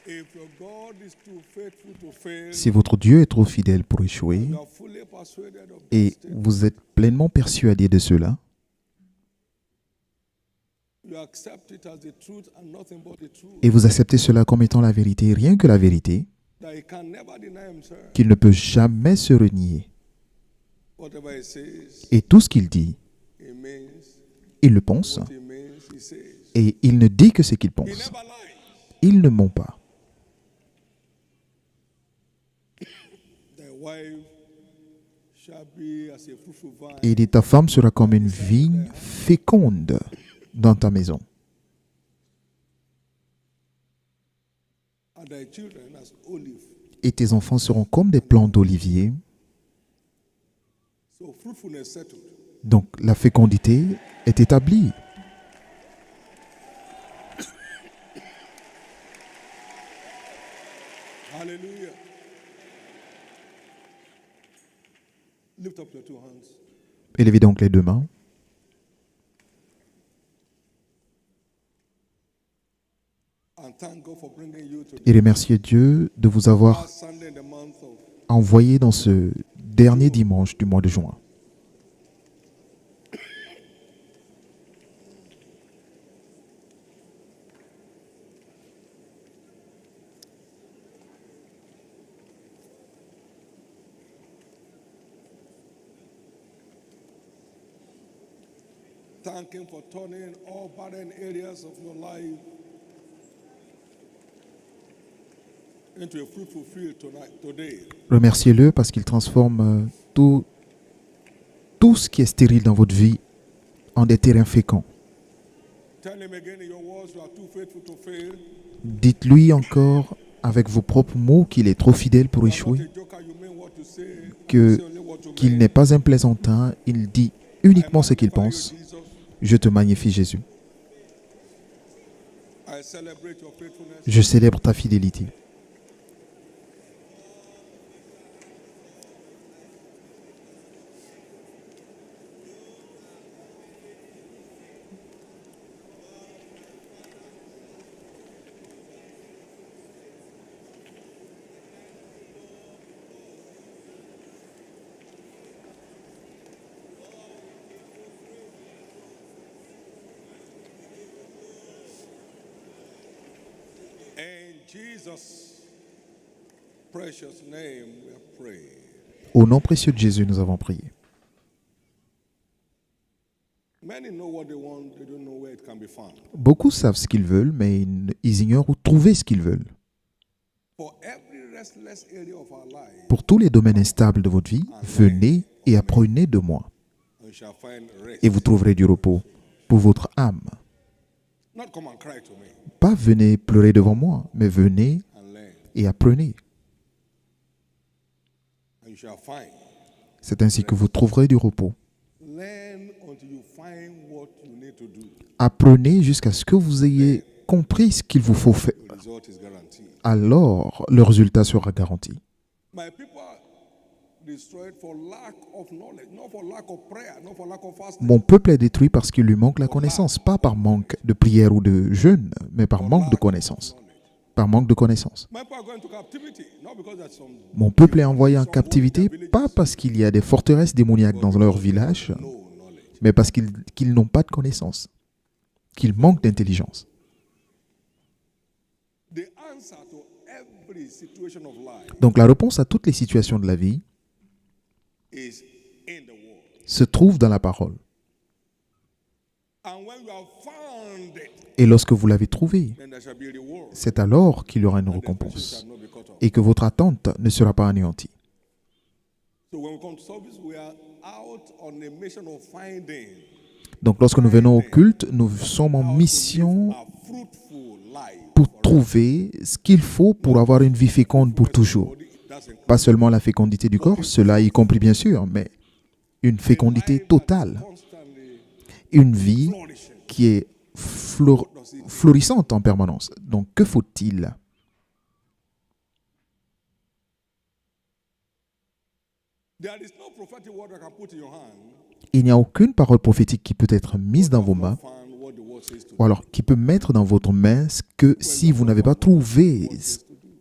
If your God is too faithful to fail, Si votre Dieu est trop fidèle pour échouer you are fully persuaded of that et statement. vous êtes pleinement persuadé de cela, You accept it as the truth and nothing but the truth. et vous acceptez cela comme étant la vérité, rien que la vérité, That he can never deny himself. qu'il ne peut jamais se renier. Whatever he says, Et tout ce qu'il dit, he means. il le pense, What he means, he says. et il ne dit que ce qu'il He pense. never lies. Il ne ment pas. Thy wife shall be as a fruitful vine. Et il dit, ta femme sera comme une vigne féconde dans ta maison. And thy children as olive. Et tes enfants seront comme des plants d'olivier. So fruitfulness settled. Donc la fécondité est établie. Hallelujah. Lift up your two hands. Élevez donc les deux mains And thank God for bringing you to et remerciez Dieu de vous avoir last Sunday in the month of envoyé dans ce dernier dimanche du mois de juin. Thank Him for turning all barren areas of your life into a fruitful field today. Remerciez-le parce qu'il transforme tout ce qui est stérile dans votre vie en des terrains féconds. Tell Him again in your words, you are too faithful to fail. Dites-lui encore avec vos propres mots qu'il est trop fidèle pour You are not échouer, a joker, you mean what you say, Que- you say only what you qu'il mean. n'est pas un plaisantin, il dit I uniquement ce qu'il magnify you, pense. Jesus. Je te magnifie Jésus. I celebrate your faithfulness. Je célèbre ta fidélité. In Jesus' precious name we have prayed. Au nom précieux de Jésus, nous avons prié. Many know what they want, they don't know where it can be found. Beaucoup savent ce qu'ils veulent, mais ils ignorent où trouver ce qu'ils veulent. For every restless area of our life, Pour tous les domaines instables de votre vie, venez et apprenez de moi, we shall find rest. et vous trouverez du repos pour votre âme. Not come and cry to me Pas venez pleurer devant moi, mais venez and learn. et apprenez. And you shall find. C'est ainsi que vous trouverez du repos. Learn until you find what you need to do. Apprenez jusqu'à ce que vous ayez compris ce qu'il vous faut faire. The result is guaranteed. Alors, le résultat sera garanti. My people are destroyed for lack of knowledge, not for lack of prayer, not for lack of fasting. Mon peuple est détruit parce qu'il lui manque la connaissance, pas par manque de prière ou de jeûne, mais par For manque de lack of connaissance. knowledge. Par manque de connaissance. My people are going to captivity, not because there's some Mon peuple est envoyé en captivité, pas parce qu'il y a des forteresses démoniaques dans leur village, no knowledge. mais parce qu'ils n'ont pas de connaissance, qu'ils manquent d'intelligence. The answer to every situation of life Donc la réponse à toutes les situations de la vie is in the word. se trouve dans la parole. And when you have found it, Et lorsque vous l'avez trouvée, then there shall be a reward. c'est alors qu'il y aura une And the person récompense shall not be cut off. et que votre attente ne sera pas anéantie. So when we come to service, we are out on a mission of finding Donc lorsque nous venons au culte, nous sommes en how to mission live a fruitful life. pour trouver ce qu'il faut pour avoir une vie féconde pour toujours. Body, that's including Pas seulement la fécondité du corps, cela y compris bien sûr, mais une fécondité totale. constantly Une vie flourishing. qui est florissante en permanence. Donc que faut-il? There is no prophetic word I can put in your hand. Il n'y a aucune parole prophétique qui peut être mise dans vos mains Find what the word ou alors qui peut mettre dans votre main ce que si vous n'avez pas trouvé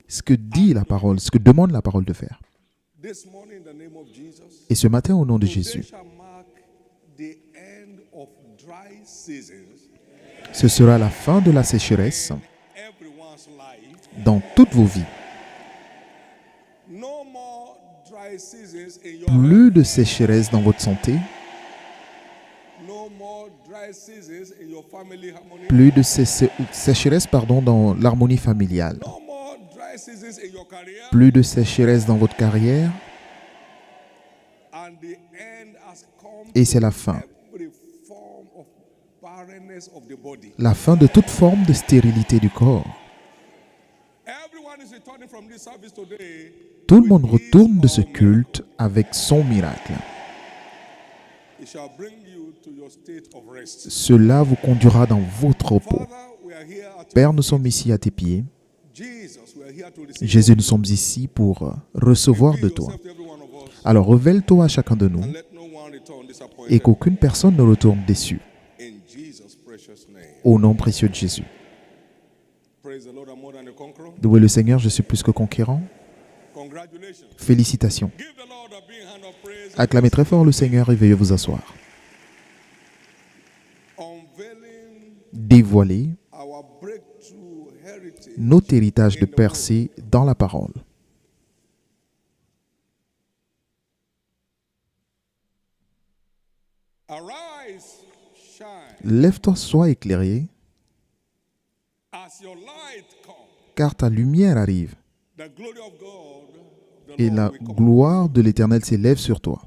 ce que dit la parole, ce que demande la parole de faire. This morning, in the name of Jesus, Et ce matin, au nom de today Jésus, shall mark the end of dry seasons ce sera la fin de la sécheresse in everyone's life. dans toutes vos vies. No more dry seasons in your Plus de sécheresse dans votre santé, no more dry seasons in your family harmony. plus de sécheresse dans l'harmonie familiale, No more dry seasons in your career. plus de sécheresse dans votre carrière, And the end has come et to c'est la fin. every form of barrenness of the body. La fin de toute forme de stérilité du corps. Everyone is returning from this service today. Tout le monde retourne de ce culte avec son miracle. It shall bring you to your state of rest. Cela vous conduira dans votre repos. Father, we are here at Père, nous sommes ici à tes pieds. Jesus, we are here to receive Jésus, nous sommes ici pour recevoir de toi. yourself to every one of us, Alors révèle-toi à chacun de nous and let no one return et disappointed. qu'aucune personne ne retourne déçue. In Jesus' precious name. Au nom précieux de Jésus. Praise the Lord, I'm more than a conqueror. Louez le Seigneur, je suis plus que conquérant. Congratulations. Félicitations. Give the Lord a big hand of praise. Acclamez très fort le Seigneur et veuillez vous asseoir. Unveiling Dévoilez our breakthrough heritage. notre héritage de percée dans la parole. Arise, shine, Lève-toi, sois éclairé, as your light comes. car ta lumière arrive The glory of God, the et Lord la will come. gloire de l'Éternel s'élève sur toi.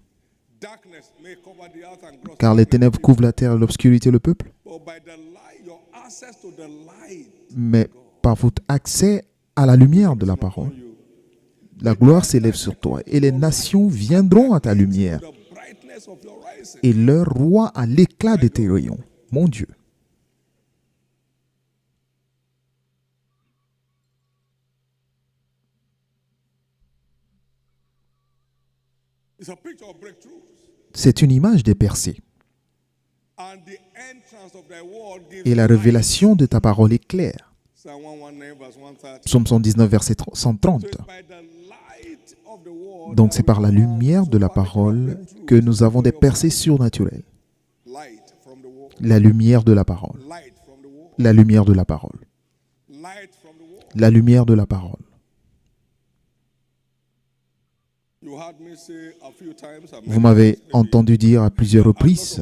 Darkness may cover the earth and gross Car les ténèbres couvrent la terre et l'obscurité le peuple. But by the light, your access to the light Mais par votre accès à la lumière de la parole, you, la gloire s'élève sur toi et les nations viendront à ta lumière the brightness of your rising. et leur roi à l'éclat de tes rayons. Mon Dieu. It's a picture of breakthroughs. C'est une image des percées. And the entrance of thy word gives Et la light. révélation de ta parole est claire. Psalm 119, verse 130. Psaume 119, verset 130. So it's by the light of the word Donc that c'est par la we have lumière de la parole que nous avons des percées surnaturelles. light from the word. La lumière de la parole. Light from the word. La lumière de la parole. Light from the word. La lumière de la parole. You heard me say a few times. Vous m'avez entendu dire à plusieurs reprises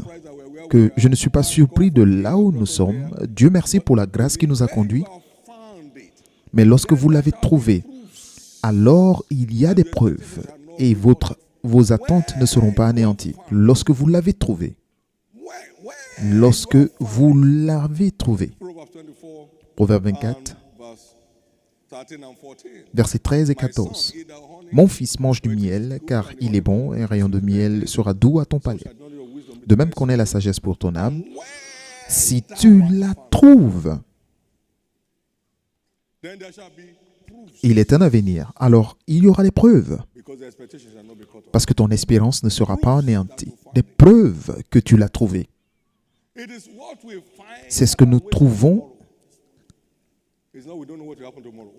que je ne suis pas surpris de là où nous sommes. Dieu merci pour la grâce qui nous a conduits. Mais lorsque vous l'avez trouvé, alors il y a des preuves et vos attentes ne seront pas anéanties. Lorsque vous l'avez trouvé, lorsque vous l'avez trouvé. Proverbe 24, versets 13 et 14. Mon fils, mange du miel, car il est bon, et un rayon de miel sera doux à ton palais. De même qu'on ait la sagesse pour ton âme, si tu la trouves, il est un avenir. Alors, il y aura des preuves, parce que ton espérance ne sera pas anéantie. Des preuves que tu l'as trouvée. C'est ce que nous trouvons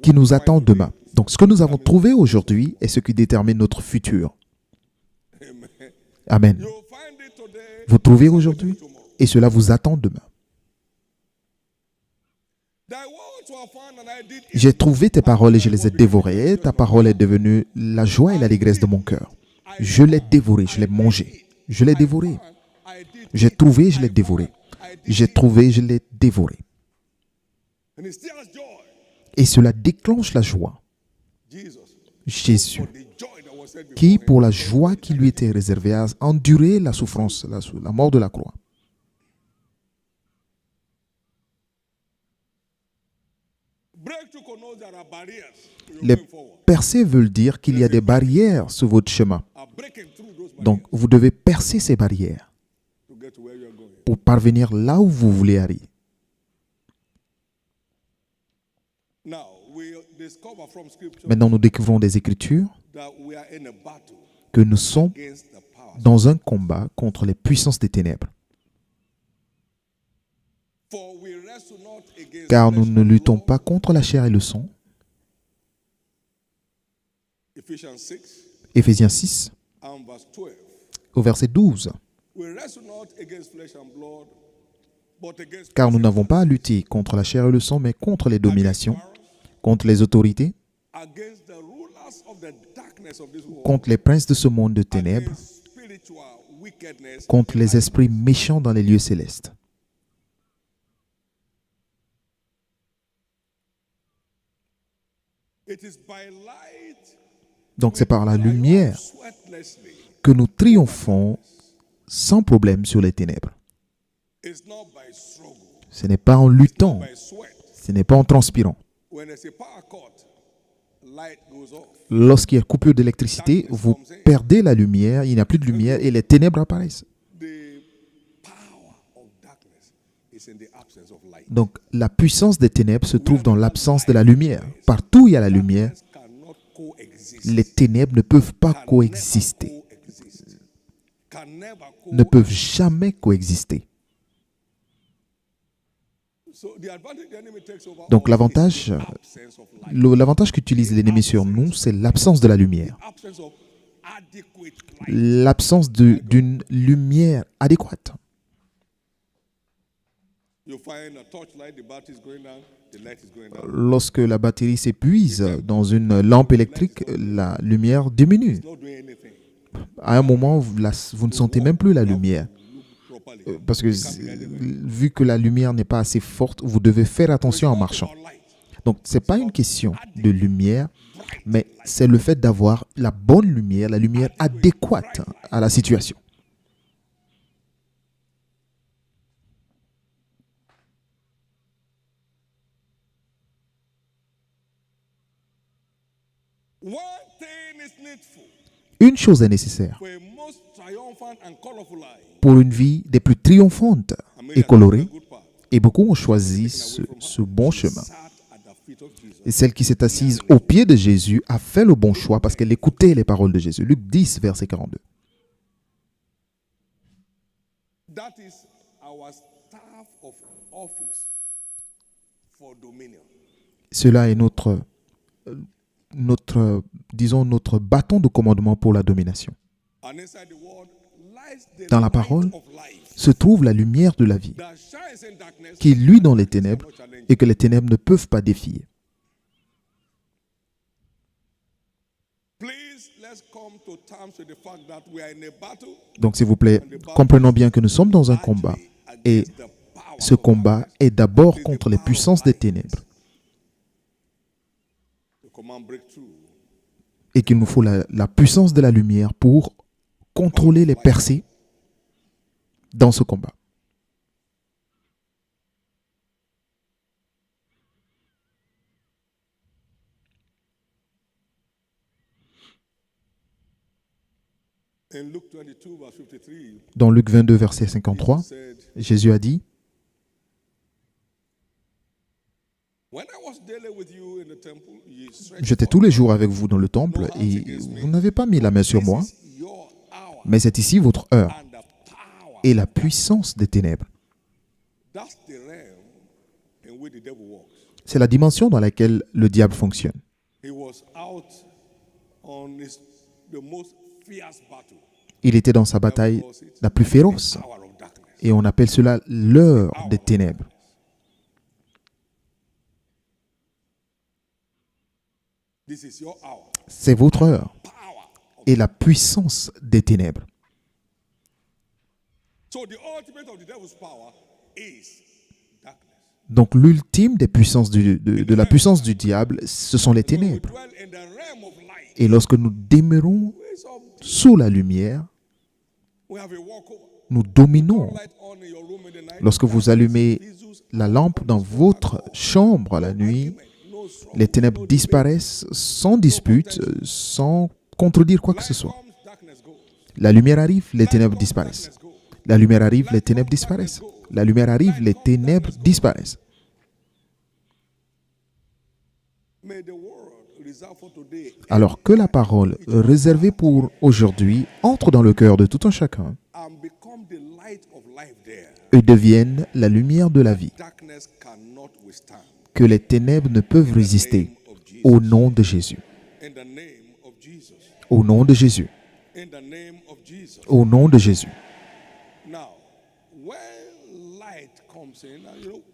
qui nous attend demain. Donc, ce que nous avons trouvé aujourd'hui est ce qui détermine notre futur. Amen. Vous trouvez aujourd'hui et cela vous attend demain. J'ai trouvé tes paroles et je les ai dévorées. Ta parole est devenue la joie et l'allégresse de mon cœur. Je l'ai dévorée, je l'ai mangée. Je l'ai dévorée. J'ai trouvé, je l'ai dévoré. J'ai trouvé, je l'ai dévoré. Et cela déclenche la joie. Jésus, qui, pour la joie qui lui était réservée, a enduré la souffrance, la mort de la croix. Les percées veulent dire qu'il y a des barrières sur votre chemin. Donc, vous devez percer ces barrières pour parvenir là où vous voulez aller. Maintenant, nous découvrons des Écritures que nous sommes dans un combat contre les puissances des ténèbres. For we wrestle not against car nous flesh ne and luttons blood. pas contre la chair et le sang. Ephesians 6 Éphésiens 6, and verse 12. au verset 12. We wrestle not against flesh and blood, but against Car nous n'avons pas à lutter contre la chair et le sang, mais contre les dominations, contre les autorités, against the rulers of the darkness of this world, contre les princes de ce monde de ténèbres, against spiritual wickedness contre in les high esprits méchants dans les lieux célestes. It is by light Donc c'est par la triumph lumière sweatlessly. que nous triomphons sans problème sur les ténèbres. It's not by struggle, Ce n'est pas en luttant, by sweat. ce n'est pas en transpirant. When there's a power cut, light goes off. Lorsqu'il y a coupure d'électricité, vous perdez la lumière, il n'y a plus de lumière et les ténèbres apparaissent. The power of darkness is in the absence of light. Donc la puissance des ténèbres se trouve dans l'absence de la lumière. Partout où il y a la lumière, Darkness cannot coexist. les ténèbres ne peuvent pas coexister, Coexist. Can never ne coexist. peuvent jamais coexister. So the advantage the enemy takes over Donc all l'avantage, is the absence of light. l'avantage qu'utilise l'ennemi sur nous, c'est l'absence de la lumière, Absence of adequate light. l'absence d'une lumière adéquate. You find a torchlight, the battery is going down, the light is going down. Lorsque la batterie s'épuise dans une lampe électrique, la lumière diminue. It's not doing anything. À un moment, vous ne sentez même plus la lumière. Look properly. Parce que vu que la lumière n'est pas assez forte, vous devez faire attention en marchant. About light. Donc, ce n'est pas une question de lumière, mais c'est le fait d'avoir la bonne lumière, la lumière adéquate à la situation. One thing is needful Une chose est nécessaire for a most triumphant and colorful life. pour une vie des plus triomphantes et colorées, et beaucoup ont choisi ce bon chemin. Sat at the feet of Jesus. Et celle qui s'est assise au pied de Jésus a fait le bon choix parce qu'elle écoutait les paroles de Jésus. Luc 10, verset 42. That is our staff of office for dominion. Cela est notre bâton de commandement pour la domination. And inside the word lies the Dans la light parole of life se trouve la lumière de la vie, that shines in darkness qui luit dans les ténèbres et que les ténèbres ne peuvent pas défier. Please, let's come to terms with the fact that we are in a battle Donc s'il vous plaît, comprenons bien que nous sommes dans un combat et against the power ce combat est d'abord contre les puissances des ténèbres to command breakthrough. et qu'il nous faut la puissance de la lumière pour contrôler les percées dans ce combat. In Luke 22, verse 53, Dans Luc 22, verset 53, he said, Jésus a dit, when I was daily with you in the temple, ye stretched j'étais tous les jours avec vous dans le temple et vous n'avez pas mis la main sur moi, your hour mais c'est ici votre heure and the power. et la puissance des ténèbres. That's the realm in which the devil walks. C'est la dimension dans laquelle le diable fonctionne. He was out on the most fierce battle. Il était dans sa bataille la plus féroce Power of darkness. et on appelle cela l'heure des ténèbres. This is your hour. C'est votre heure Power. et la puissance des ténèbres. So the ultimate of the devil's power is darkness. Donc l'ultime des puissances de la puissance du diable, ce sont les We ténèbres. dwell in the realm of light. Et lorsque nous demeurons Ways of- sous la lumière, We have a walkover. nous dominons. Light on in your room in the night. Lorsque vous allumez la lampe dans votre chambre la nuit, No struggle. les ténèbres disparaissent sans dispute, sans contredire quoi que ce soit. Comes, darkness goes. La lumière arrive, les ténèbres disparaissent. Darkness goes. La lumière arrive, les ténèbres disparaissent. La lumière arrive, les ténèbres disparaissent. May the word reserved for today Alors que la parole réservée pour aujourd'hui entre dans le cœur de tout un chacun and become the light light of life there, et deviennent la lumière de la vie, darkness cannot withstand. que les ténèbres ne peuvent résister. Au nom de Jésus. In the name of Jesus. Au nom de Jésus. In the name of Jesus. Au nom de Jésus. Now, when light comes in,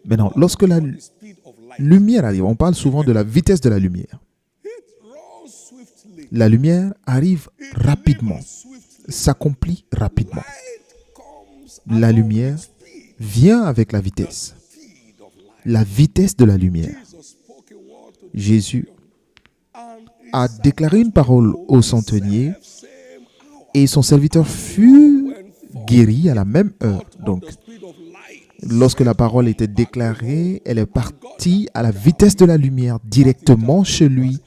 Maintenant, lorsque la the speed of light, lumière arrive, on parle souvent de la vitesse de la lumière. it runs swiftly. La lumière arrive rapidement, Swiftly. s'accomplit rapidement. Light comes La along lumière with speed. vient avec la vitesse, Speed of light. la vitesse de la lumière. Jesus spoke a word to Jésus and a déclaré une parole au centenier same hour. et son serviteur fut guéri à la même heure. Donc, The speed of light. lorsque la parole était déclarée, elle est partie à la vitesse de la lumière directement chez lui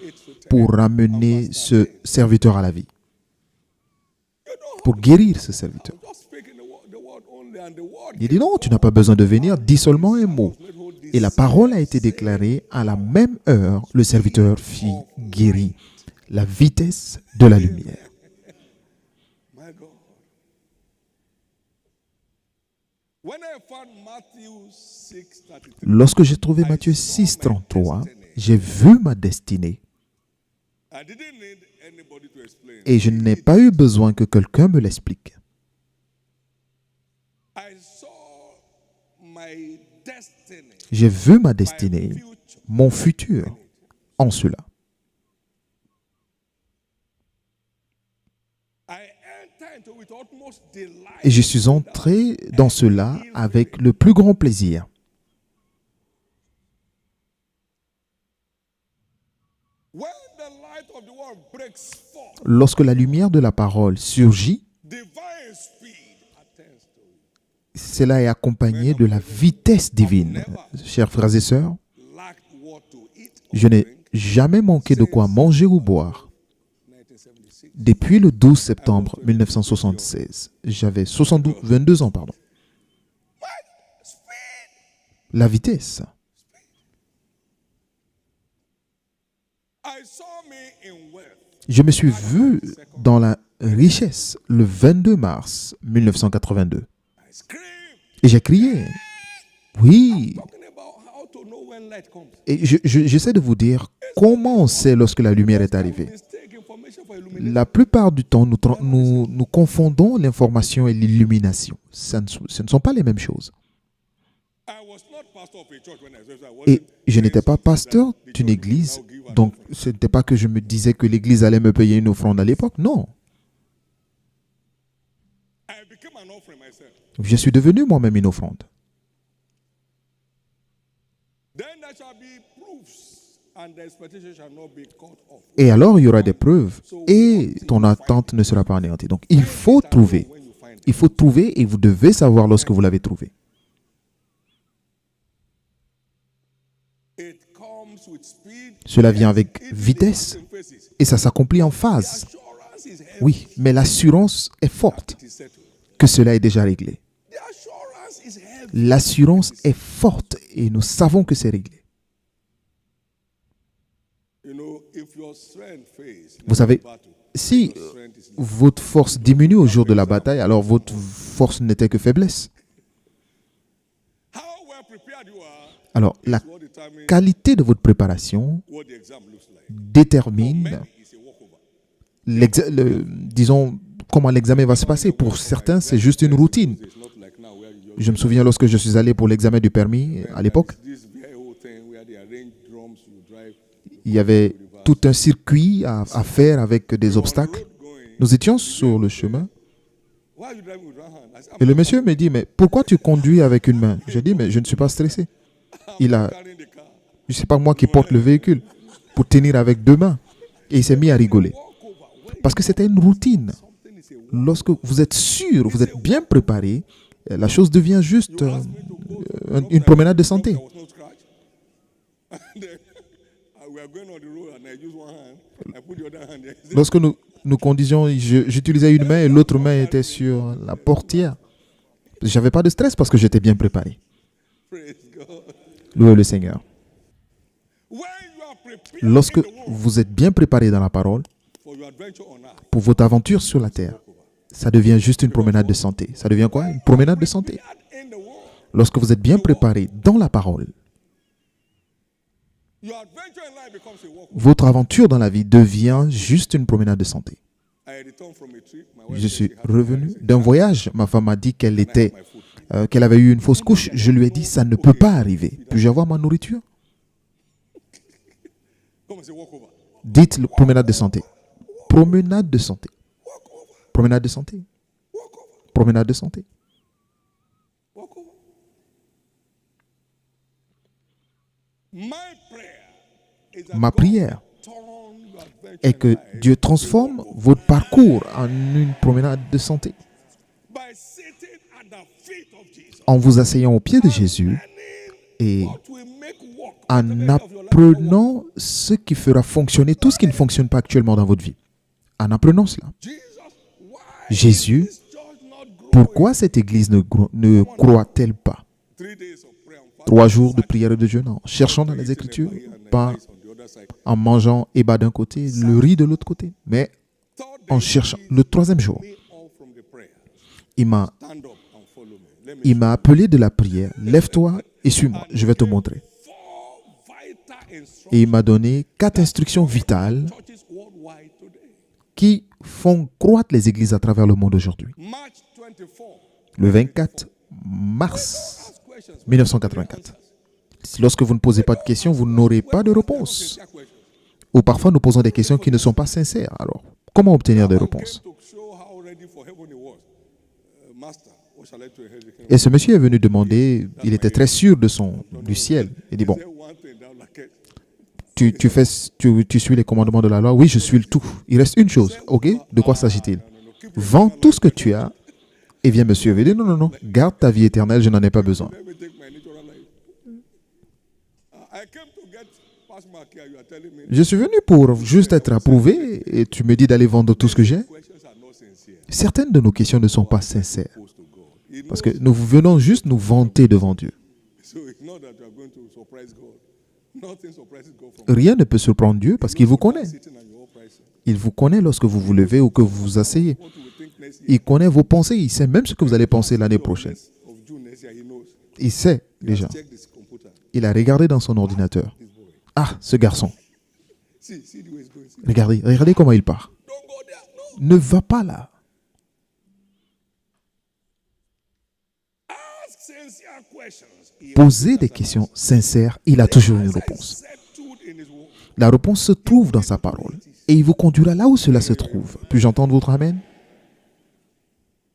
pour ramener ce serviteur à la vie, pour guérir ce serviteur. Just speaking the word only, and the word Il dit non, tu n'as pas besoin de venir, dis seulement un mot. Et la parole a été déclarée à la même heure, le serviteur fut guéri. La vitesse de la lumière. my God. When I found Matthew 6:33, Lorsque j'ai trouvé Matthieu 6,33, j'ai vu ma destinée I didn't need anybody to explain. et je n'ai pas eu besoin que quelqu'un me l'explique. I saw my destiny, J'ai vu ma destinée, mon futur en cela. I entered into with utmost delight. Et je suis entré dans cela avec le plus grand plaisir. When the light of the world breaks forth, Lorsque la lumière de la parole surgit, divine speed attends to it. cela est accompagné de la vitesse divine. Chers frères et sœurs, Lacked what to eat or je n'ai drink. jamais manqué de quoi manger ou boire. 1976. Depuis le 12 septembre 1976, j'avais 22 ans, pardon. Speed. La vitesse. I saw me in wealth. Je me suis vu dans la richesse le 22 mars 1982. I screamed. Et j'ai crié. Oui. Talking about how to know when light comes. Et j'essaie de vous dire comment on sait lorsque la lumière est arrivée. Mistake information for illumination. La plupart du temps, nous confondons l'information et l'illumination. Ce ne sont pas les mêmes choses. I was not pastor of a church when I was. Et je n'étais pas pasteur d'une église, donc ce n'était pas que je me disais que l'église allait me payer une offrande à l'époque. Non. I became an offering myself. Je suis devenu moi-même une offrande. Then there shall be proofs, and the expectation shall not be cut off. Et alors, il y aura des preuves et ton attente ne sera pas anéantie. Donc, il faut trouver. When you find it. Il faut trouver et vous devez savoir lorsque vous l'avez trouvé. It comes with speed. Cela vient avec vitesse In phases. et ça s'accomplit en phase. Assurance is heavy. Oui, mais l'assurance est forte It is settled. que cela est déjà réglé. The assurance is heavy. L'assurance est forte et nous savons que c'est réglé. You know, if your strength fades, Vous savez, battle, si your strength is votre force diminue au jour de la bataille, alors votre force n'était que faiblesse. how well prepared you are. Alors, la What determines qualité de votre préparation what the exam looks like. détermine, Many is a walkover. disons, comment l'examen va se passer. Pour certains, c'est juste une routine. It's not like now where you Je me souviens lorsque je suis allé pour l'examen du permis à l'époque, this very whole thing where they arrange drums, you drive. il y avait tout un circuit à faire avec des obstacles. Nous étions sur le chemin Why are you driving with one hand? I said, et le monsieur me dit, mais pourquoi tu conduis avec une main? J'ai dit, mais je ne suis pas stressé. Il a, carrying the car. je sais pas moi qui porte le véhicule pour tenir avec deux mains. Et il s'est mis à rigoler. Parce que c'était une routine. Something is a Lorsque vous êtes sûr, vous êtes bien préparé, la chose devient juste une promenade de santé. There was no scratch. And then we are going on the road and I use one hand. I put the other hand there. Lorsque nous conduisions, j'utilisais une main et l'autre main était sur la portière. Je n'avais pas de stress parce que j'étais bien préparé. Praise God. Louez le Seigneur. When you are prepared Lorsque vous êtes bien préparé dans la parole for your adventure on earth, pour votre aventure sur la terre, ça devient juste une promenade de santé. Ça devient quoi? Une promenade de santé. in the world, Lorsque vous êtes bien préparé dans la parole, your adventure in life becomes a walk. votre aventure dans la vie devient juste une promenade de santé. I returned from a trip. My wife Je said suis she had revenu d'un voyage. Ma femme m'a dit qu'elle qu'elle avait eu une fausse couche. Je lui ai dit, ça ne peut pas arriver. Puis-je avoir ma nourriture? come and say walk over. Dites le promenade de santé. Promenade de santé. Walk over. Promenade de santé. Walk over. Promenade de santé. Walk over. My prayer is that Ma God prière turn your adventure est que in life Dieu transforme votre parcours en une promenade de santé. by sitting at the feet of Jesus. En vous asseyant au pied de Jésus et What will make walk en the rest of your life? apprenant ce qui fera fonctionner tout ce qui ne fonctionne pas actuellement dans votre vie. En apprenant cela. Jesus, why Jésus, is this church not growing? pourquoi cette église ne croit-elle pas? 3 days of prayer and fasting, 3 jours de prière et de jeûne, en cherchant dans les Écritures, pas on the other side. en mangeant ébats d'un côté, le riz de l'autre côté, mais Third en day, cherchant. Le 3e jour, me on from the prayer. il m'a Stand up and follow me. Let me il m'a appelé de la prière. Lève-toi et suis-moi. Je vais te montrer. 4 vital instructions Et il m'a donné 4 instructions vitales churches worldwide today. qui font croître les églises à travers le monde aujourd'hui. March 24. Le 24 mars Ask questions. 1984. Lorsque vous ne posez pas de questions, vous n'aurez pas de réponse. Sincere questions. Ou parfois, nous posons des questions qui ne sont pas sincères. Alors, comment obtenir des réponses? To show how ready for heaven he was. Master, what shall I do in heaven? Et ce monsieur est venu demander, il était très sûr du ciel. Il dit, bon, Say one thing down like it. tu suis les commandements de la loi? Oui, je suis le tout. Il reste une chose. OK? De quoi s'agit-il? Vends tout ce que tu as et viens me suivre. Il dit, non, non, non. Garde ta vie éternelle, je n'en ai pas besoin. Let me take my natural life. I came to get pass mark here. You are telling me Je suis venu pour juste être approuvé et tu me dis d'aller vendre tout ce que j'ai. questions are not sincere. Certaines de nos questions ne sont pas sincères Opposed to God. He parce que nous venons juste nous vanter devant Dieu. So it's not that you are going to surprise God. Nothing surprises God from Rien ne peut surprendre Dieu parce qu'il vous connaît. sitting and your pricing. Il vous connaît lorsque vous vous levez ou que vous vous asseyez. What you will think next year Il connaît vos pensées. Il sait même ce que vous allez penser l'année prochaine. of June next year, he knows. Il sait déjà. Check this computer. Il a regardé dans son ordinateur. This boy. Ah, ce garçon. See the way it's going. See. Regardez comment il part. Don't go there. No. Ne va pas là. Ask sincere questions. He Posez des questions sincères. Il a toujours une réponse. settled in his word. La réponse se trouve dans sa parole. Et il vous conduira là où cela se trouve. Puis-je entendre votre amen?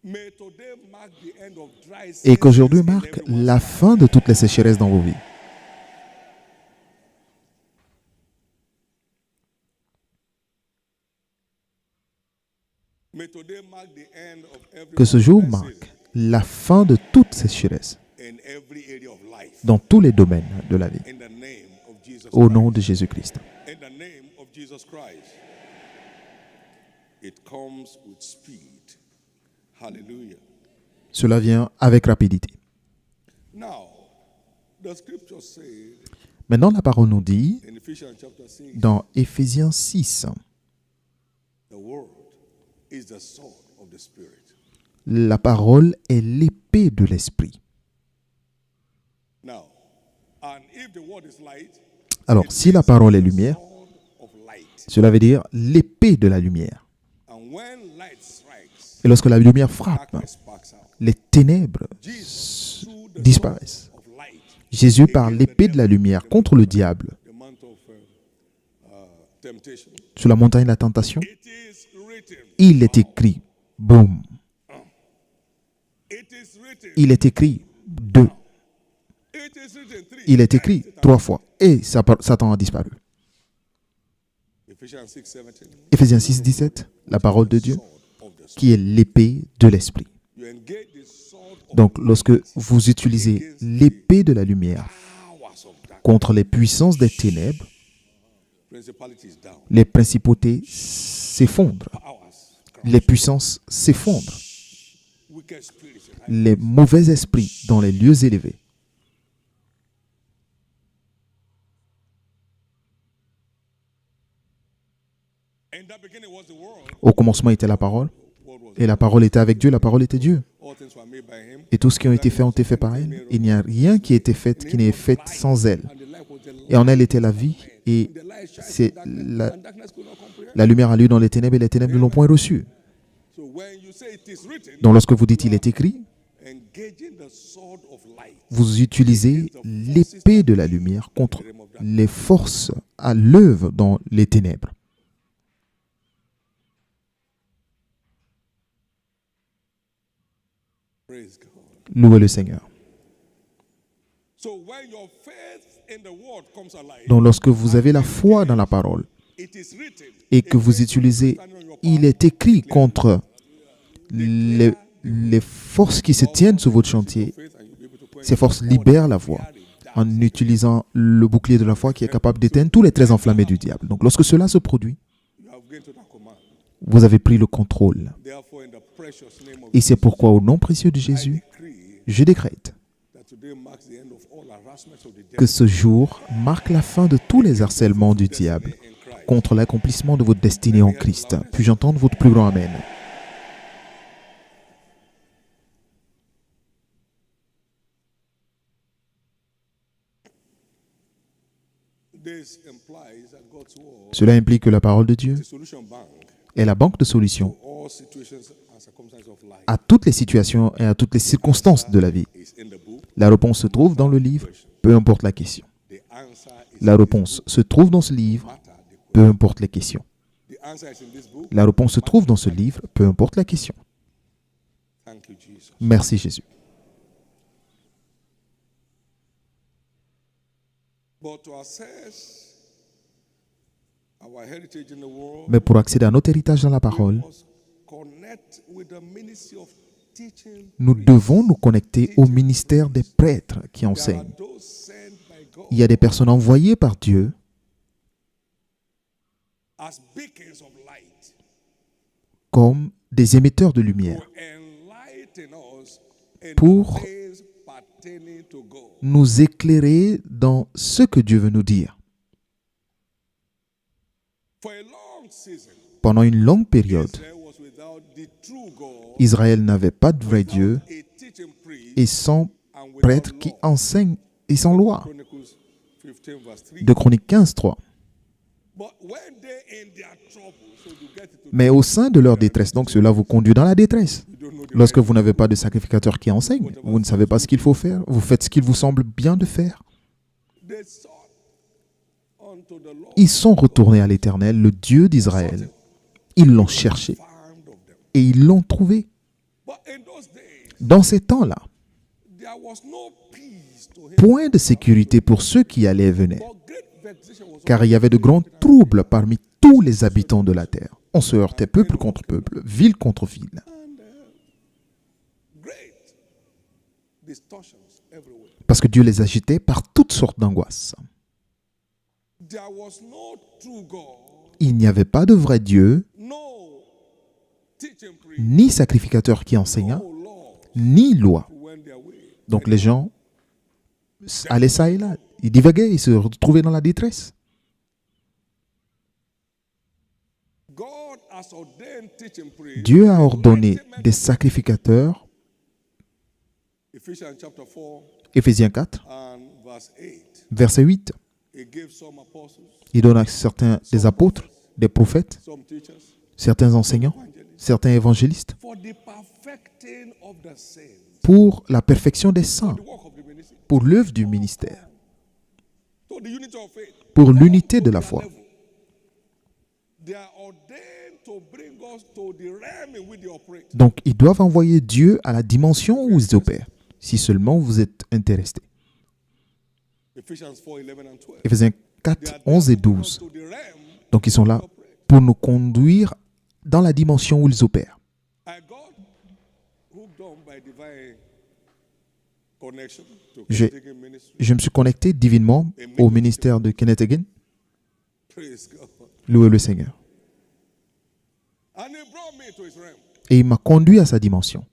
May today mark the end of dry Et qu'aujourd'hui seasons in marque everyone's la life. fin de toutes les sécheresses dans vos vies. May today mark the end of every Que ce jour marque la fin de toute sécheresse in every area of life. dans tous les domaines de la vie. In the name of Jesus Au Christ. nom de Jésus-Christ. In the name of Jesus Christ. It comes with speed. Hallelujah. Cela vient avec rapidité. Now, the scripture says Maintenant, la parole nous dit, in Ephesians chapter 6, dans Éphésiens 6, the word is the sword of the Spirit. la parole est l'épée de l'esprit. Now, and if the word is light, Alors, si la parole est lumière, sword of light. cela veut dire l'épée de la lumière. And when light strikes, Et lorsque la lumière frappe, darkness sparks out. les ténèbres Jesus, through the disparaissent. sword of light, Jésus, par l'épée de la lumière contre le diable, the mount of temptation. sur la montagne de la tentation, It is written. il est écrit, boum, It is written. il est écrit 2, It is written 3. il est écrit 3 fois, et Satan a disparu. Ephesians 6:17. Éphésiens 6, 17, la parole de Dieu, Sword of the Spirit. qui est l'épée de l'esprit. You engage the sword of Donc, lorsque vous utilisez l'épée de la lumière powers of darkness. contre les puissances des ténèbres, Principalities down. les principautés s'effondrent, Powers. les puissances s'effondrent, Wicked spirits. les mauvais esprits dans les lieux élevés. In the beginning was the world. Au commencement était la parole, Et la parole était avec Dieu, la parole était Dieu. All things were made by him. Et tout ce qui a été fait ont été faits par elle. Il n'y a rien qui ait été fait qui n'est fait sans elle. And the life was the light. Et en elle était la vie. Et The light shined c'est in darkness, la, and darkness could not comprehend. la lumière a lieu dans les ténèbres et les ténèbres ne l'ont point reçue. So when you say it is written, Donc lorsque vous dites il est écrit, engaging the sword of light. vous utilisez l'épée de la lumière contre les forces à l'œuvre dans les ténèbres. Praise God. Louez le Seigneur. So when your faith in the word comes alive, Donc lorsque vous avez la foi dans la parole it is written. et que vous utilisez il est écrit contre les forces qui se tiennent sur votre chantier, Faith and you'll be able to quench ces forces libèrent la voie en utilisant le bouclier de la foi qui est capable d'éteindre tous les traits enflammés du diable. Donc lorsque cela se produit, you have gained total command. vous avez pris le contrôle. Therefore, in the precious name of Et c'est pourquoi au nom précieux de Jésus, decree je décrète that today marks the end of all harassment of the devil que ce jour marque la fin de tous les harcèlements du diable in Christ. contre l'accomplissement de votre destinée en Christ. Puis-je entendre votre plus grand Amen? This implies that God's word Cela implique que la parole de Dieu is a solution bank est la banque de solutions to all situations and circumstances of life. à toutes les situations et à toutes les circonstances de la vie. Is in the book. La réponse se trouve dans le livre, peu importe la question. The answer is La réponse se trouve dans ce livre, matter. The peu importe les questions. answer is in this book. La réponse se trouve dans ce livre, peu importe la question. Thank you, Jesus. Merci Jésus. But to assess our heritage in the world, Mais pour accéder à notre héritage dans la parole, we must connect with the ministry of teaching. nous devons nous connecter au ministère des prêtres qui There are enseignent. those sent by God Il y a des personnes envoyées par Dieu as beacons of light comme des émetteurs de lumière to enlighten us in Pour the things pertaining to God. nous éclairer dans ce que Dieu veut nous dire. For a long season, Pendant une longue période, Israel was without the true God, Israël n'avait pas de vrai Dieu a teaching priest, et sans and without prêtre qui law. enseigne et sans loi. Chronicles 15 verse 3. De Chroniques 15, 3. But when they in their trouble, so you get it to Mais au sein de leur détresse, donc cela vous conduit dans la détresse. you don't know the Lorsque vous n'avez pas de sacrificateur qui enseigne, vous ne savez pas ce qu'il faut faire, vous faites ce qu'il vous semble bien de faire. they sought unto the Lord, Ils sont retournés à l'Éternel, le Dieu d'Israël. Ils l'ont cherché found of them. et ils l'ont trouvé. But in those days, Dans ces temps-là, there was no peace to him, point de sécurité pour ceux qui allaient et venaient, but great vexation was car il y avait de grands troubles parmi tous les habitants de la terre. On se heurtait peuple contre peuple, ville contre ville. and great distortions everywhere. Parce que Dieu les agitait par toutes sortes d'angoisses. There was no true God, Il n'y avait pas de vrai Dieu, no teaching priest, ni sacrificateur qui enseignât, no law ni loi. to wend their way. Donc les gens allaient ça et là. Ils divaguaient, ils se retrouvaient dans la détresse. God has ordained teaching priests. Dieu a ordonné des sacrificateurs, Ephesians chapter 4 Éphésiens 4, and verse 8. verset 8. He gave some apostles, Il donne à certains des apôtres, des prophètes, some teachers, certains enseignants, certains évangélistes, for the perfecting of the saints, pour la perfection des saints, the work of the ministry, pour l'œuvre du ministère, so the unity of faith, pour l'unité de la foi. they are ordained to bring us to the realm in which they operate. Donc, ils doivent envoyer Dieu à la dimension où ils opèrent, si seulement vous êtes intéressé. Ephesians 4, 11 and 12. Éphésiens They 4, are 11 et there to bring us 12. to the realm Donc, ils sont là pour nous conduire dans la dimension où ils opèrent. and God hooked on by divine connection to Je- Kenneth Hagin ministry. Je me suis connecté divinement au ministère de Kenneth Hagin. Praise God. Louez le Seigneur. And he brought me to his realm. Et il m'a conduit à sa dimension.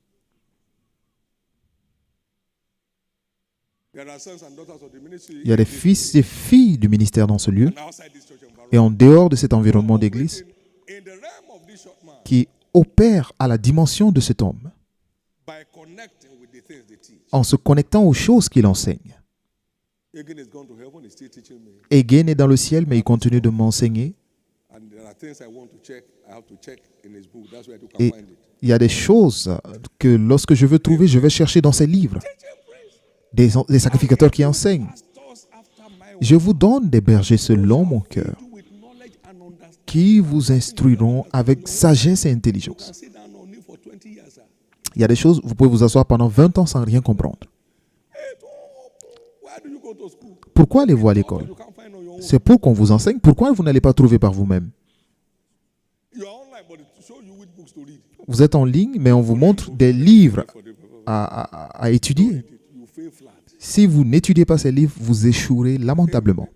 There are sons and daughters of the ministry Il y a des fils et filles du ministère dans ce lieu and outside this church environment. et en dehors de cet environnement d'église In the realm of this short man, qui opère à la dimension de cet homme by connecting with the things they teach. en se connectant aux choses qu'il enseigne. Again, is gone to heaven, he's still teaching me. Egan est dans le ciel, mais il continue de m'enseigner. And there are things I want to check, I have to check in his book. That's where you can Et find it. il y a des choses que lorsque je veux trouver, je vais chercher dans ses livres. Des sacrificateurs qui enseignent. Pastors after my Je vous donne des bergers selon mon cœur, will with knowledge and understanding. qui vous instruiront avec sagesse et You intelligence. can sit down on it for 20 years. Sir. Il y a des choses, vous pouvez vous asseoir pendant 20 ans sans rien comprendre. Hey, why do you go to school? Pourquoi allez-vous à l'école? You can't find on your own. C'est pour qu'on vous enseigne. Pourquoi vous n'allez pas trouver par vous-même? You are online, but it shows you which books to read. Vous êtes en ligne, mais on vous montre des livres For the à étudier. you fail flat. Si vous n'étudiez pas ces livres, vous échouerez lamentablement.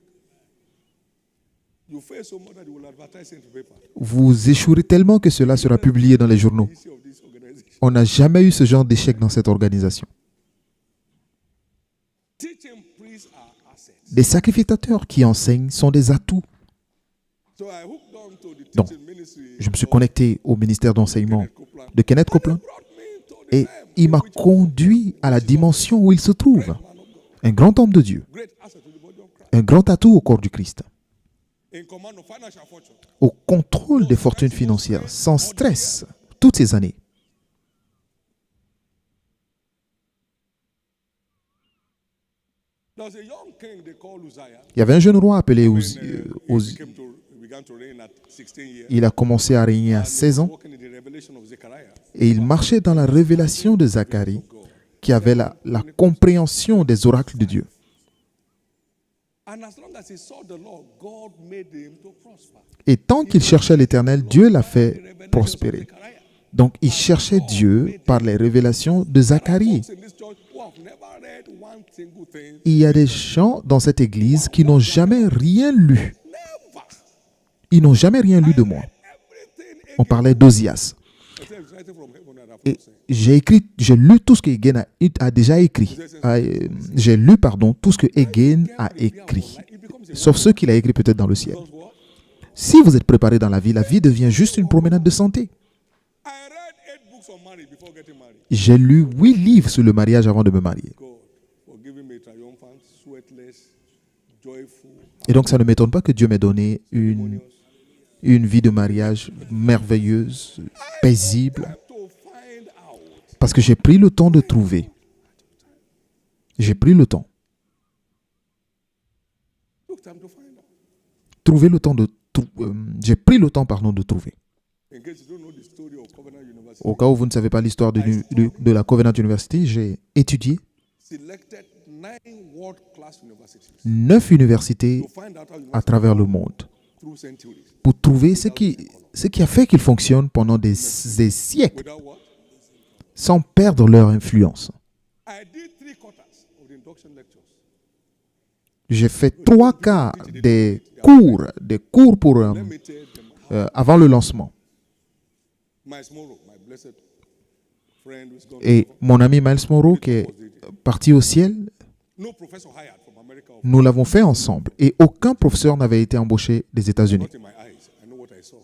You fail so much that you will advertise in the paper. Vous échouerez tellement que cela sera publié dans les journaux. Issue of this organization. On n'a jamais eu ce genre d'échec dans cette organisation. Teaching priests are assets. Les sacrificateurs qui enseignent sont des atouts. So I hooked on to the Donc, teaching ministry. Je me suis connecté au ministère d'enseignement Copeland. de Kenneth Copeland Brought me to the et realm il m'a conduit à la dimension où il se trouve. man of God. Un grand homme de Dieu, Great asset to the body of Christ. un grand atout au corps du Christ, In command of financial fortune. au contrôle des fortunes financières, sans stress, toutes ces années. There was a young king they call Uzziah. Il y avait un jeune roi appelé When, Uzi. he began to reign at 16 years. Il a commencé à régner à 16 ans Walking in the revelation of Zechariah. et il marchait dans la révélation de Zacharie, qui avait la compréhension des oracles de Dieu. And as long as he saw the Lord, God made him to prosper. Et tant qu'il cherchait l'Éternel, Dieu l'a fait prospérer. Donc, il cherchait Dieu par les révélations de Zacharie. Folks in this church who have never read one single thing. Il y a des gens dans cette église qui n'ont jamais rien lu. Never. Ils n'ont jamais rien lu de moi. Everything On parlait d'Ozias. except it's writing from heaven and Et I've j'ai lu tout ce que Egan a déjà écrit. J'ai lu, tout ce que Egan a écrit. it becomes a Sauf ceux qu'il a écrit peut-être dans le ciel. because what? Si vous êtes préparé dans la vie devient juste une promenade de santé. I read 8 books on marriage before getting married. J'ai lu 8 livres sur le mariage avant de me marier. God, for giving me triumphant, sweatless, joyful, Et donc, ça ne m'étonne pas que Dieu m'ait donné une vie de mariage merveilleuse, paisible, to find out. parce que j'ai pris le temps de trouver. J'ai pris le temps. Took time to find out. Trouver le temps de j'ai pris le temps, de trouver. In case you don't know the story of Covenant University, Au cas où vous ne savez pas l'histoire de la Covenant University, j'ai étudié selected 9 world-class universities 9 universités to find out how à travers le monde through centuries. pour trouver ce qui a fait qu'ils fonctionnent pendant des siècles Without what? sans perdre leur influence. I did 3/4 of the induction lectures. J'ai fait 3 quarts des cours pour, Let me tell them. avant le lancement. Miles Morrow, my blessed friend who's gone. Et mon ami Miles Morrow, qui est parti au ciel, No professor hired from America or nous l'avons fait ensemble. Et aucun professeur n'avait été embauché des États-Unis. not in my eyes. I know what I saw.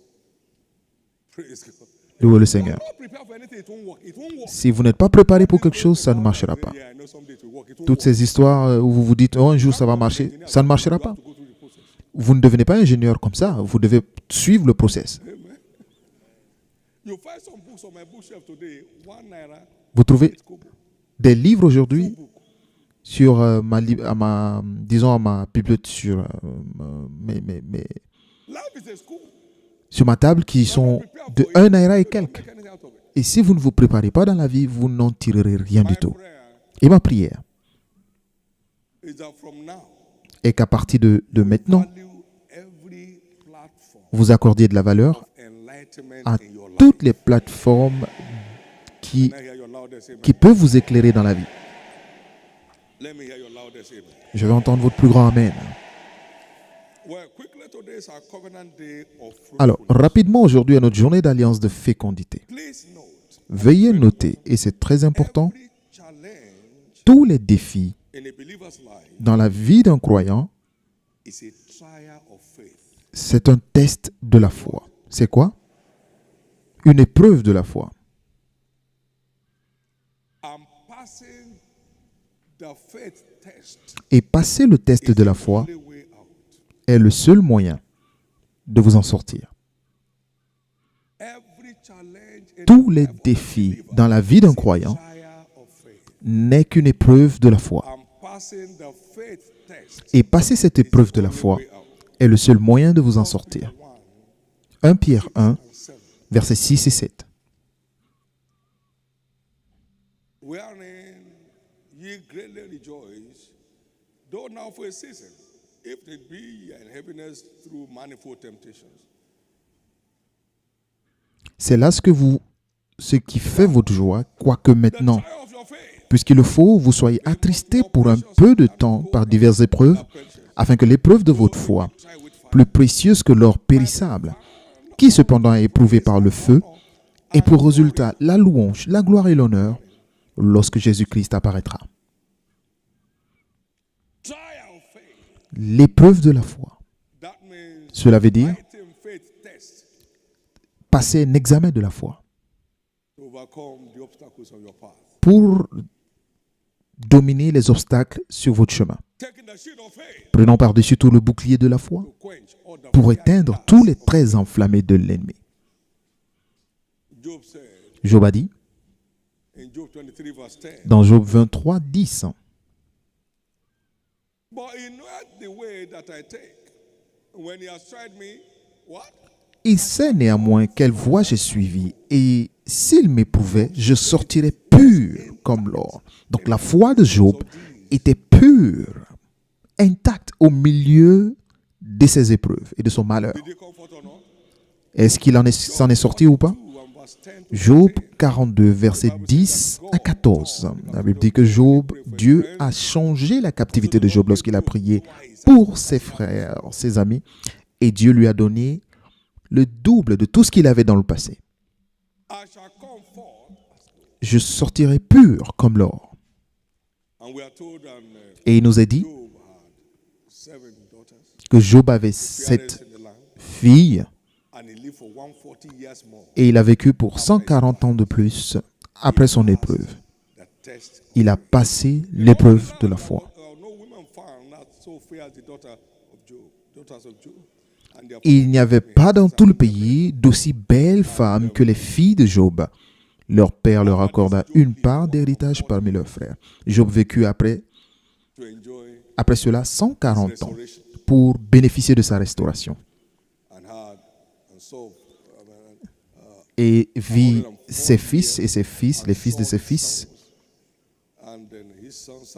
Praise God. Louez le Seigneur. Not prepared for anything, it won't work. It won't work. Si vous n'êtes pas préparé pour quelque chose, ça ne marchera pas. Yeah, I know someday it will work. It won't Toutes ces histoires où vous vous dites, oh, un jour ça va marcher, ça ne marchera pas. go through the process. Vous ne devenez pas ingénieur comme ça, vous devez suivre le process. You find some books on my bookshelf today, 1 naira, Vous trouvez 8 kobo. des livres aujourd'hui sur ma bibliothèque, Life is a school. sur ma table qui sont de 1 naira et quelques. Make anything out of it. Et si vous ne vous préparez pas dans la vie, vous n'en tirerez rien du My tout. prayer Et ma prière is that from now, est qu'à partir de maintenant, value every platform vous accordiez de la valeur of enlightenment à in your life. toutes les plateformes qui Let me hear your loudest amen. peuvent vous éclairer dans la vie. Let me hear your loudest amen. Je vais entendre votre plus grand Amen. Well, quickly, today is our covenant day of Alors, fruitfulness. rapidement, aujourd'hui, à notre journée d'alliance de fécondité. Please note, Veuillez noter, et c'est très important, every challenge tous les défis in a believer's life dans la vie d'un croyant, is a trial of faith. c'est un test de la foi. C'est quoi? une épreuve de la foi. And passing the faith test Et passer le test de la foi is the only way out. est le seul moyen de vous en sortir. Every challenge in Tous the les life of a défis believer dans la vie d'un is a croyant trial of faith. n'est qu'une épreuve de la foi. And passing the faith test Et passer cette épreuve de la foi est le seul moyen de vous en sortir. 1 Pierre 1, versets 6 et 7. wherein ye greatly rejoice, though now for a season, if it be in heaviness through manifold temptations. C'est là ce qui fait votre joie, quoique The maintenant, trial of your faith, puisqu'il faut, vous soyez attristés pour un peu de temps par diverses épreuves, afin que l'épreuve de votre foi, try with fire. plus précieuse que l'or périssable, qui cependant est éprouvée par le feu, ait pour résultat la louange, la gloire et l'honneur lorsque Jésus-Christ apparaîtra. Trial of faith. L'épreuve de la foi. That means Cela veut dire fighting faith test passer un examen de la foi to overcome the obstacles on your path. pour dominer les obstacles sur votre chemin. Taking the shield of faith Prenons par-dessus tout le bouclier de la foi to quench all the pour fiery éteindre darts. tous les traits enflammés de l'ennemi. Job said Job a dit in Job 23 verse 10, dans Job 23, 10, but he knoweth the way that I take. When he has tried me, what? il sait néanmoins quelle voie j'ai suivie, et s'il m'éprouvait, je sortirais pur comme l'or. Donc la foi de Job était pure, intacte au milieu de ses épreuves et de son malheur. Did he comfort or not? Est-ce qu'il s'en est sorti ou pas? 2 and verse 10 to Job 42, versets 10 à 14. La Bible dit que Job, Dieu a changé la captivité de Job lorsqu'il a prié pour ses frères, ses amis, et Dieu lui a donné le double de tout ce qu'il avait dans le passé. I shall come forth. Je sortirai pur comme l'or. And we are told that Et il nous a dit Job had 7 daughters, que Job avait parents 7 in the land, filles and he lived for 140 years more. et il a vécu pour 140 ans de plus après son épreuve. The test. Il a passé l'épreuve de la foi. No women found not so fair as the daughters of Job. And their Il n'y avait pas dans tout le pays d'aussi belles femmes que les filles de Job. Leur père leur accorda une part d'héritage parmi leurs frères. Job vécut après to enjoy cela 140 ans restoration pour bénéficier de sa restauration. and had and so Et vit ses fils et ses fils, les fils de ses fils, and then his sons,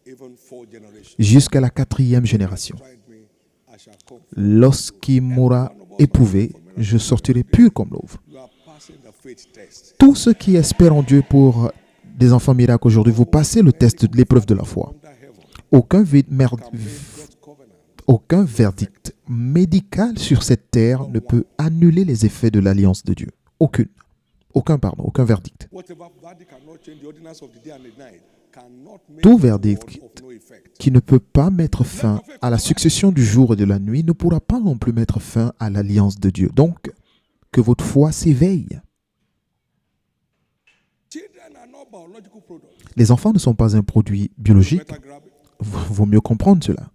even 4 generations. jusqu'à la 4e génération. Tried me, I shall come. Lorsqu'il m'aura éprouvé, je sortirai pur comme l'eau. You are passing the faith test. Tous ceux qui espèrent en Dieu pour des enfants miracles aujourd'hui, vous passez le test de l'épreuve de la foi. Under heaven, Aucun verdict médical sur cette terre ne peut annuler les effets de l'alliance de Dieu. Aucun verdict. whatever verdict cannot change the ordinance of the day and the night cannot make Tout the verdict word of no effect. qui ne peut pas mettre fin à la succession du jour et de la nuit ne pourra pas non plus mettre fin à l'alliance de Dieu. Donc, que votre foi s'éveille. Children are not biological products. Les enfants ne sont pas un produit biologique. Better grab it. Vaut mieux comprendre cela.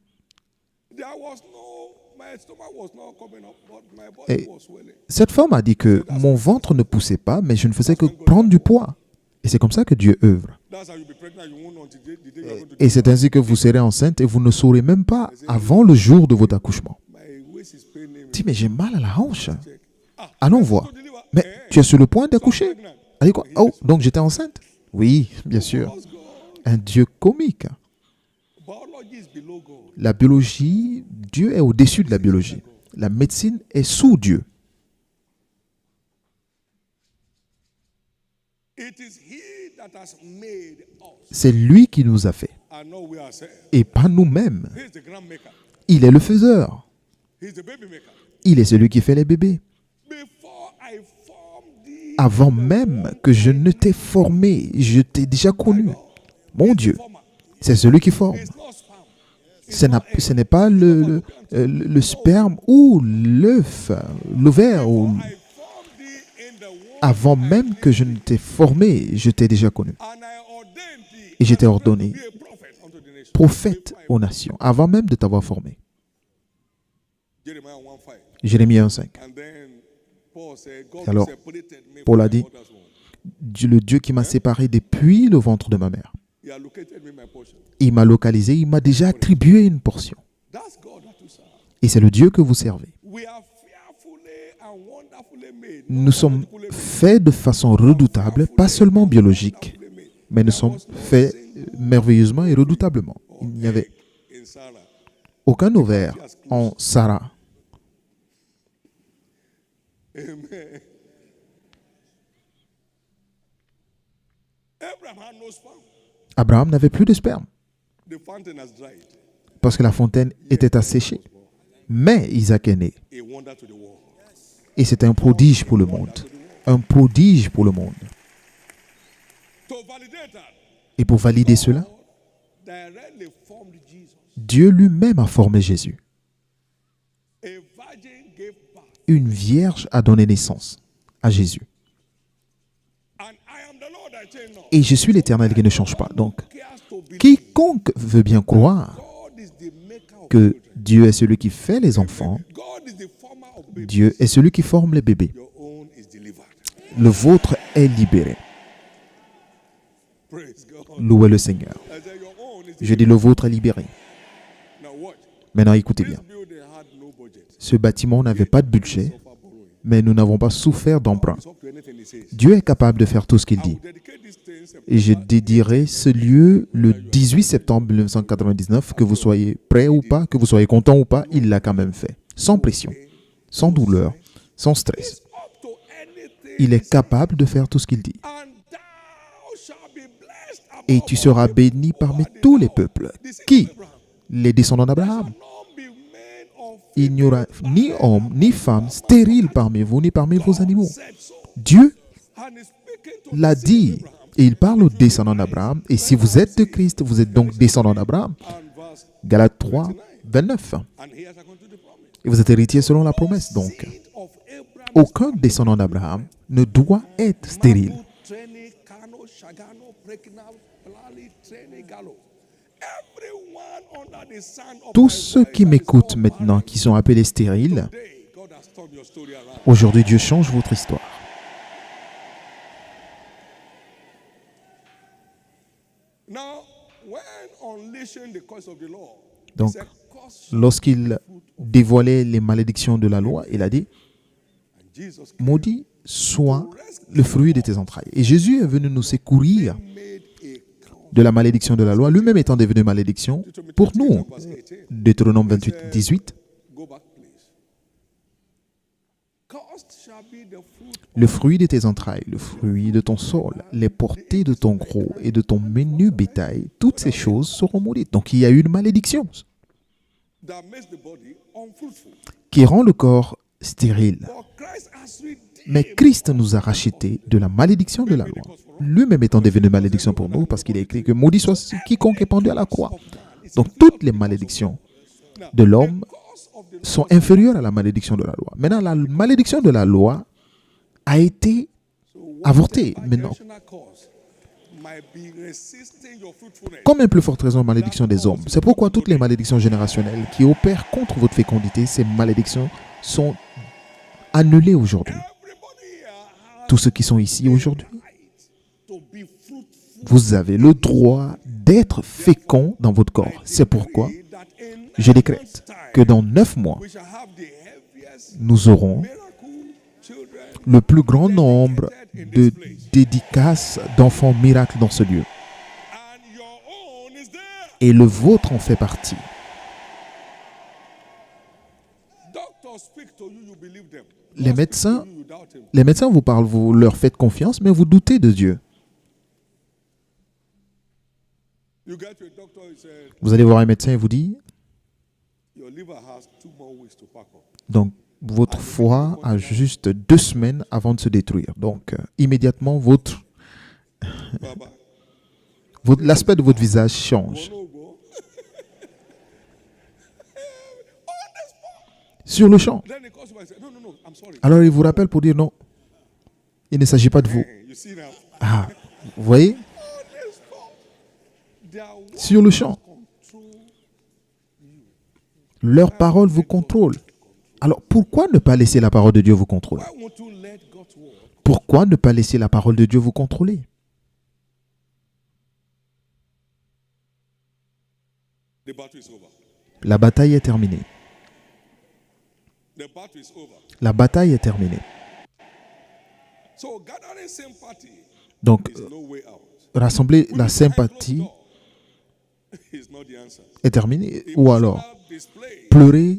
There was my stomach was not coming up, but my Et body was swelling. cette femme a dit que mon ventre ne poussait pas, mais je ne faisais que prendre du poids. Et c'est comme ça que Dieu œuvre. That's how you'll be pregnant. You won't know until the day you're going to Et c'est ainsi que vous serez enceinte et vous ne saurez même pas avant le jour de votre accouchement. my waist is paining me. Dis, mais j'ai mal à la hanche. Ah, Allons voir. to deliver. Mais tu es sur le point d'accoucher. Elle dit quoi? Oh, donc j'étais enceinte? Oui, bien sûr. Because God, Un Dieu comique. biology is below God. La biologie, Dieu est au-dessus de la biologie. La médecine est sous Dieu. It is He that has made us, C'est lui qui nous a fait and not we ourselves. et pas nous-mêmes. He's the grand maker. Il est le faiseur. He's the baby maker. Il est celui qui fait les bébés. Before I formed thee, Avant même que je ne t'ai formé, je t'ai déjà connu. Mon Dieu, former. c'est celui qui forme. It's not sperm. Ce n'est pas le sperme ou l'œuf, l'ovaire. I formed thee in the Avant même que je ne t'ai formé, je t'ai déjà connu. And I ordained thee Et je t'ai ordonné to be a prophet unto the nations. prophète aux nations, avant même de t'avoir formé. Jeremiah 1:5. Jérémie 1,5. And then Paul said, God Alors, separated me Paul from a my dit, mother's womb. Le Dieu qui m'a séparé depuis le ventre de ma mère. He allocated me my portion. Il m'a localisé, il m'a déjà attribué une portion. That's God that you serve. Et c'est le Dieu que vous servez. We are fearfully and wonderfully made. Nous sommes faits de façon redoutable, pas seulement biologique, mais nous sommes faits merveilleusement et redoutablement. Il n'y avait In Sarah. aucun ovaire en Sarah. Amen. Abraham had no sperm. Abraham n'avait plus de sperme The fountain has dried. parce que la fontaine était asséchée. Mais Isaac est né. A wonder to the world. Et c'était un prodige pour le monde. Un prodige pour le monde. To validate that, Et pour valider cela, directly formed Jesus. Dieu lui-même a formé Jésus. A virgin gave birth. Une vierge a donné naissance à Jésus. And I am the Lord that change not. Et je suis l'Éternel qui ne change pas. Donc, Cares to believe. quiconque veut bien croire God is the maker of que children. Dieu est celui qui fait les enfants, God is the former of babies. Dieu est celui qui forme les bébés. Your own is delivered. Le vôtre est libéré. Praise God. Louez le Seigneur. I said your own is Je dis le vôtre est libéré. Now watch. Maintenant, écoutez This bien. building had no budget. Ce bâtiment n'avait pas de budget, Suffer borrowing. mais nous n'avons pas souffert d'emprunt. It's up to anything he says. Dieu est capable de faire tout ce qu'il I dit. will dedicate this thing Et je dédierai ce lieu le 18 septembre 1999, que vous soyez prêts ou pas, que vous soyez content ou pas, il l'a quand même fait. Sans pression, sans douleur, sans stress. up to anything. Il est capable de faire tout ce qu'il dit. And thou shalt be blessed above Et tu seras béni parmi tous les peuples. Qui? Les descendants d'Abraham. none be men of Il n'y aura ni homme ni femme stérile parmi vous, ni parmi vos animaux. said so. Dieu And he's speaking to l'a dit. Et il parle aux descendants d'Abraham. Et si vous êtes de Christ, vous êtes donc descendants d'Abraham. and verse, Galates 3, 29. and he has according to the promise. Et vous êtes héritiers selon la promesse. Donc, Seed of Abraham. aucun descendant d'Abraham ne doit être stérile. Mabu, Treni, Kano, Shagano, Prekinal, Plali, Treni, Galo. Everyone under the sound of Tous my ceux voice qui that is m'écoutent called maintenant, qui sont appelés stériles, today, God has turned your story around. aujourd'hui Dieu change votre histoire. Now, when unleashing the curse of the law, Donc, he said, "Curse lorsqu'il dévoilait les malédictions de la loi, il a dit, and Jesus came, maudit soit le fruit de tes entrailles. Et Jésus est venu nous secourir made a crown. de la malédiction de la loi, lui-même étant devenu malédiction pour nous. Verse 18. Deutéronome 28, 18. Go back, please. Cursed shall be the fruit Le fruit de tes entrailles, le fruit de ton sol, les portées de ton gros et de ton menu bétail, toutes ces choses seront maudites. Donc il y a eu une malédiction that makes the body unfruitful. qui rend le corps stérile. But Christ has redeemed. Mais Christ nous a rachetés de la malédiction de la loi. Lui-même étant devenu malédiction pour nous, parce qu'il est écrit que maudit soit quiconque est pendu à la croix. Donc toutes les malédictions de l'homme Curse of the sont inférieures à la malédiction de la loi. Maintenant, la malédiction de la loi a été avortée. Maintenant, generational curse might be resisting your fruitfulness. comme une plus forte raison, malédiction des hommes. C'est pourquoi toutes les malédictions générationnelles qui opèrent contre votre fécondité, ces malédictions sont annulées aujourd'hui. Everybody here has Tous ceux qui sont ici aujourd'hui, right to be fruitful. vous avez le droit d'être fécond dans votre corps. C'est pourquoi That in je décrète que dans 9 mois, we shall have the heaviest nous aurons miracle children le plus grand nombre de dédicaces d'enfants miracles dans ce lieu. and your own is there. Et le vôtre en fait partie. Doctors speak to you, you believe them. Les médecins, You doubt him. les médecins vous parlent, vous leur faites confiance, mais vous doutez de Dieu. You get to a doctor, he said, Vous allez voir un médecin et vous dit, your liver has 2 more weeks to pack up. donc votre foie a juste 2 semaines avant de se détruire. Donc immédiatement, Bye bye. l'aspect de votre visage change. No go. Sur le champ. Then he calls you and says, no, I'm sorry. Alors il vous rappelle pour dire non. Il ne s'agit pas de vous. You see now? Ah, vous voyez, On the spot. Their words sur le champ, control. leur parole vous contrôle. Alors pourquoi ne pas laisser la parole de Dieu vous contrôler? Why won't you let God's word? Pourquoi ne pas laisser la parole de Dieu vous contrôler? The battle is over. La bataille est terminée. The battle is over. La bataille est terminée. So gathering sympathy Donc, is no way out. rassembler la sympathie Is not the answer. est terminée. Ou alors, Emotional display pleurer,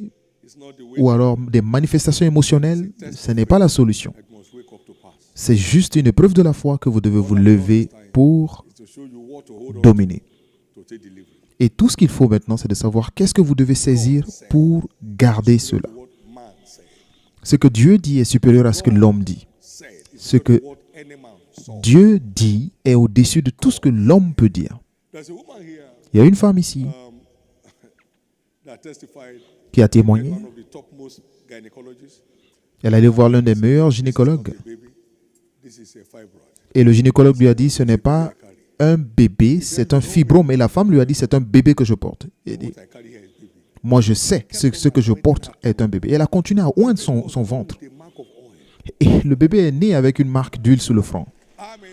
is not the way. ou alors des manifestations émotionnelles, ce n'est pas la solution. I must wake up to pass. C'est juste une épreuve de la foi que vous devez vous lever pour It's to show you what to hold on dominer. to take delivery. Et tout ce qu'il faut maintenant, c'est de savoir qu'est-ce que vous devez saisir pour garder cela. What man said. Ce que Dieu dit est supérieur à ce que l'homme dit. Said. It's Ce not que what any man saw. Dieu dit est au-dessus de tout ce que l'homme peut dire. There's a woman here Il y a une femme ici that testified. qui a témoigné. One of the topmost gynecologists. Elle allait voir l'un des meilleurs gynécologues. The baby. This is a fibroid. Et le gynécologue lui a dit, ce n'est pas un bébé, c'est un fibrome. Et la femme lui a dit, c'est un bébé que je porte. Elle dit, What I carry here is baby. moi je sais, ce que je porte est un bébé. Et elle a continué à oindre son ventre. The mark of oil. Et le bébé est né avec une marque d'huile sur le front. I mean,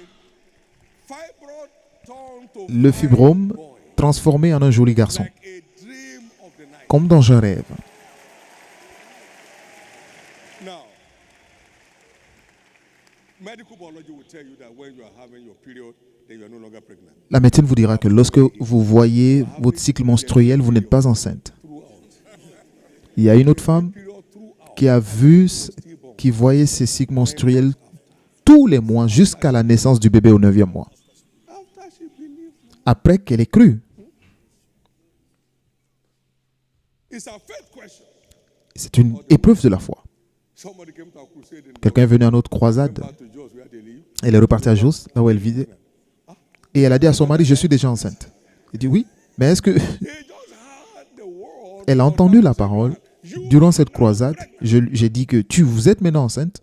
fibroid turned to Le fibrome boy, transformé en un joli garçon, like a dream of the night. comme dans un rêve. Now, medical biology will tell you that when you are having your period, then you are no longer pregnant. La médecine vous dira que lorsque vous voyez votre cycle menstruel, vous n'êtes pas enceinte. Il y a une autre femme Period throughout. qui a vu, qui voyait ses cycles menstruels tous les mois jusqu'à la naissance du bébé au 9e mois. After she believed, Après qu'elle ait cru. it's a faith question. C'est une épreuve de la foi. Somebody came to our crusade and Quelqu'un est venu à notre croisade. back to Jos where they live. Elle est repartie à Jos, là où elle vivait. Et elle a dit à son mari, je suis déjà enceinte. Il dit, oui, mais est-ce que... They just heard the word. Elle a entendu la parole. Durant cette croisade, j'ai dit que vous êtes maintenant enceinte.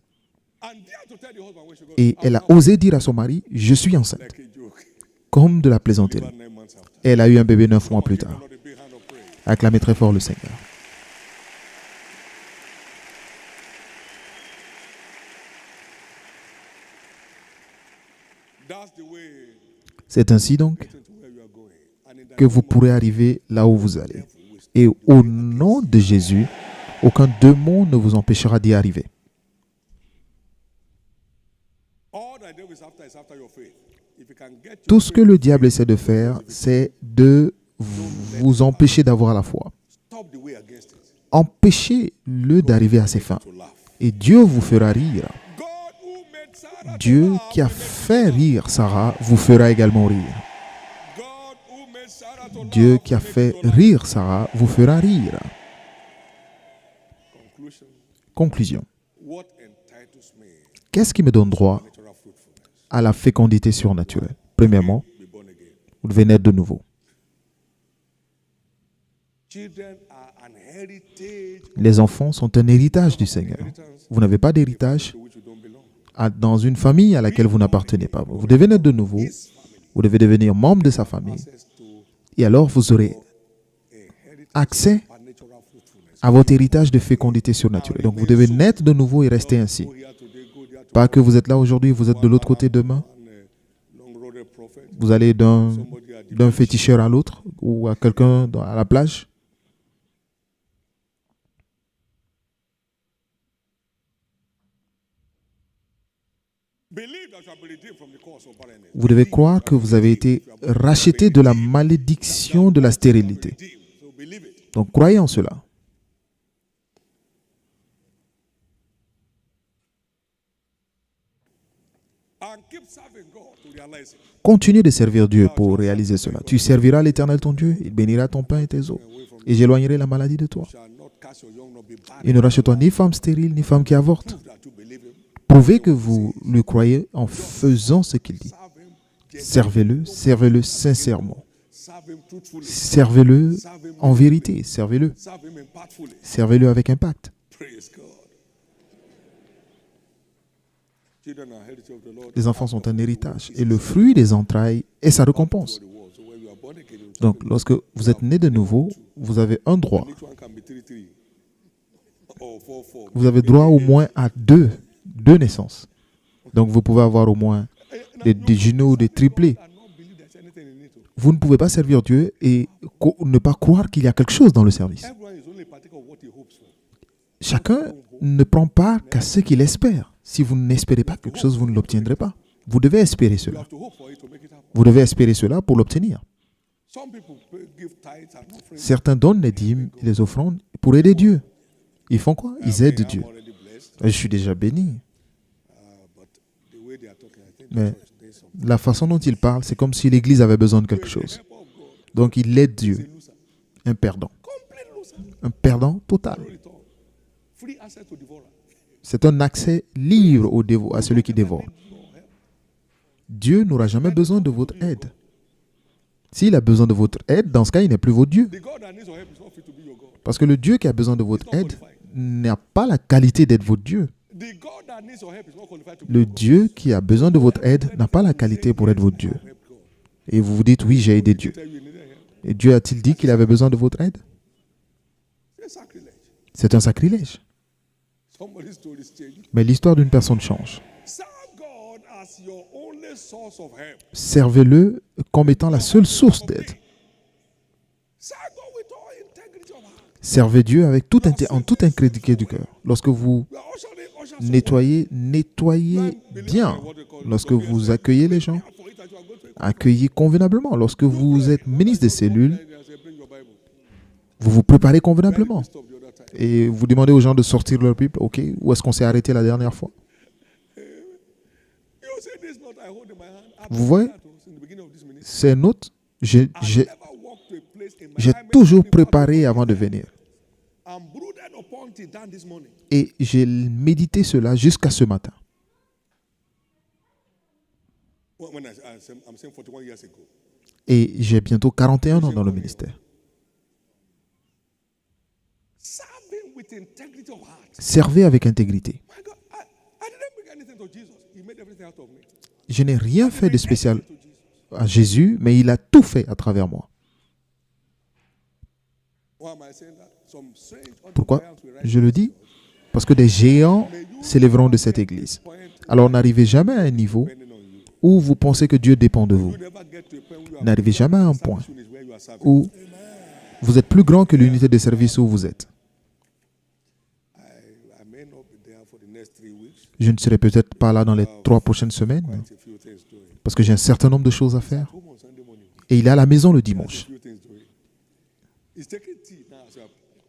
And dare to tell the husband when she goes, Et elle a osé dire à son mari, je suis enceinte. like a joke. Comme de la plaisanterie. About 9 months after. Et elle a eu un bébé 9 mois plus tard. Not a big hand of praise. Acclamez très fort le Seigneur. That's the way C'est ainsi donc to where you are going. And in that que vous pourrez arriver là où vous allez. Et au nom de Jésus, aucun démon ne vous empêchera d'y arriver. all that devil is after your faith. If you can get your Tout ce que le diable essaie de faire, c'est de vous empêcher d'avoir la foi. stop the way against it. Empêchez-le d'arriver à ses fins. To laugh. Et Dieu vous fera rire. God who made Sarah to Dieu laugh qui a will make fait you laugh. rire Sarah vous fera également rire. God who made Sarah to Dieu laugh qui a will make fait you laugh. rire Sarah vous fera rire. Conclusion. Conclusion. What entitles me Qu'est-ce qui me donne droit natural fruitfulness? à la fécondité surnaturelle? Premièrement, Be born again. vous devez naître de nouveau. Children are an heritage Les enfants sont un héritage du Seigneur. Vous n'avez pas d'héritage to which you don't belong. dans une famille à laquelle vous n'appartenez pas. Vous devez naître de nouveau. Vous devez devenir membre de sa famille. Access to Et alors, vous aurez a heritage accès of natural fruitfulness. à votre héritage de fécondité surnaturelle. Donc, vous devez naître de nouveau et rester ainsi. Go here today, go there Pas que vous êtes là aujourd'hui, vous êtes de l'autre côté demain. long-roaded prophet. Vous allez d'un Somebody at the d'un féticheur à l'autre ou à quelqu'un à la plage. believe that you have been redeemed from the curse of barrenness. Vous devez croire que vous avez été racheté de la malédiction de la stérilité. Redeemed. So believe it. Donc, croyez en cela. And keep serving God to realize it. Continue de servir Dieu pour réaliser cela. Tu serviras l'Éternel ton Dieu, il bénira ton pain et tes eaux, et j'éloignerai la maladie de toi. Shall not cast your young, nor be barren. Il ne rachète-toi ni femme stérile, ni femme qui avorte. Prove that you believe him. Prouvez que vous le croyez en faisant ce qu'il dit. Serve him. Servez-le, servez-le sincèrement. Serve him truthfully. Servez-le en vérité, servez-le. Serve him impactfully. Servez-le avec impact. Praise God. Children are heritage of the Lord. Les enfants sont un héritage et le fruit des entrailles est sa récompense. The world. So when you are born again, you Donc, lorsque vous êtes né de nouveau, vous avez un droit. each one can be 3 or 4. Vous avez droit au moins à deux naissances. Donc, vous pouvez avoir au moins des jumeaux ou des triplés. And not believe there's anything in it. Vous ne pouvez pas servir Dieu et ne pas croire qu'il y a quelque chose dans le service. Everyone is only a partaker of what he hopes for. Chacun ne prend part qu'à ce qu'il espère. Si vous n'espérez pas quelque chose, vous ne l'obtiendrez pas. Vous devez espérer You cela. have to hope for it to make it happen. Vous devez espérer cela pour l'obtenir. Some people give tithes and offerings. Certains donnent les dîmes et les offrandes pour aider Dieu. Ils font quoi? Ils aident Dieu. I'm already blessed. Je suis déjà béni. But the way they are talking, I think Mais the church needs some la façon dont ils parlent, c'est comme si l'Église avait besoin de quelque chose. help of God. Donc il aide Dieu. Loser. Un perdant. Complete loser. Un perdant total. Roll it all. Free access to devourer. C'est un accès libre à celui qui dévore. Dieu n'aura jamais besoin de votre aide. S'il a besoin de votre aide, dans ce cas, il n'est plus votre Dieu. The God that needs your help is not fit to be your God. Parce que le Dieu qui a besoin de votre aide n'a pas la qualité d'être votre Dieu. The God that needs your help is not qualified to be Le your God. Dieu qui a besoin de votre aide n'a pas la qualité pour être votre Dieu. Help God. Et vous vous dites, oui, j'ai aidé Dieu. Tell you needed help. Et Dieu a-t-il dit qu'il avait besoin de votre aide? It's a sacrilege. C'est un sacrilège. Somebody's story is changing. Mais l'histoire d'une personne change. Serve God as your only source of help. Servez-le comme étant la seule source d'aide. Serve God with all integrity of heart. Servez Dieu avec en toute intégrité du cœur. Lorsque vous We are ushering nettoyez bien. Lorsque vous accueillez les gens, for it that you are going to accueillez convenablement. Lorsque vous êtes ministre des cellules, bring your Bible. vous vous préparez convenablement. Stop the other time. Et vous demandez aux gens de sortir leur Bible. Ok, où est-ce qu'on s'est arrêté la dernière fois? You say this note I hold in my hand. I've Vous done voyez, that in the beginning of this ministry. ces notes, j'ai Never walked to a place in my j'ai life toujours préparé avant de venir. and brooded upon it down this morning. Et j'ai médité cela jusqu'à ce matin. When I'm saying 41 years ago. Et j'ai bientôt 41 ans dans le ministère. Serving with integrity of heart. Servez avec intégrité. My God, I didn't bring anything to Jesus. He made everything out of me. Je n'ai rien fait de spécial To Jesus. à Jésus, mais il a tout fait à travers moi. Why am I saying that? Some strange Pourquoi giants will rise je le dis? Parce que des géants s'élèveront de cette église. Alors n'arrivez jamais à un niveau depending on you. où vous pensez que Dieu dépend de vous. You never get to a point where you are N'arrivez jamais à un point soon is where you are serving. où vous êtes plus grand que l'unité de service où vous êtes. I may not be there for the next 3 weeks. Je ne serai peut-être pas là dans les 3 prochaines semaines Quite a few things doing. parce que j'ai un certain nombre de choses à faire. Home on Sunday morning. Et il est à la maison le dimanche. Few things doing. He's taking tea now. So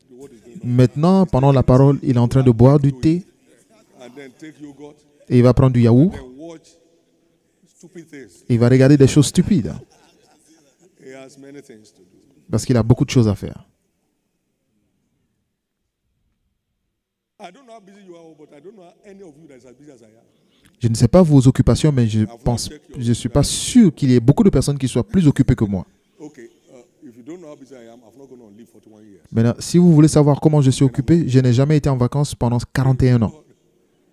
the word is going on. Maintenant, pendant la parole, il est en train de boire du thé And then take yogurt. et il va prendre du yaourt Then watch stupid things. et il va regarder des choses stupides He has many things to do. parce qu'il a beaucoup de choses à faire. I don't know how busy you are, but I don't know any of you that is as busy as I am. Je ne sais pas vos occupations, mais je suis pas sûr qu'il y ait beaucoup de personnes qui soient plus occupées que moi. Okay, if you don't know how busy I am, I'm not going to live 41 years. Maintenant, si vous voulez savoir comment je suis occupé, je n'ai jamais été en vacances pendant 41 ans.